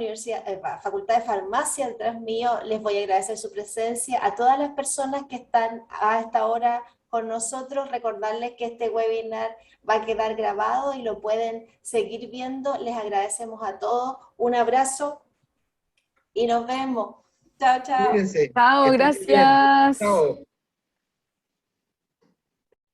Facultad de Farmacia detrás mío, les voy a agradecer su presencia. A todas las personas que están a esta hora con nosotros, recordarles que este webinar va a quedar grabado y lo pueden seguir viendo. Les agradecemos a todos. Un abrazo y nos vemos. Chao, chao. Cuídense. Chao, Que estén muy bien. gracias. Chao.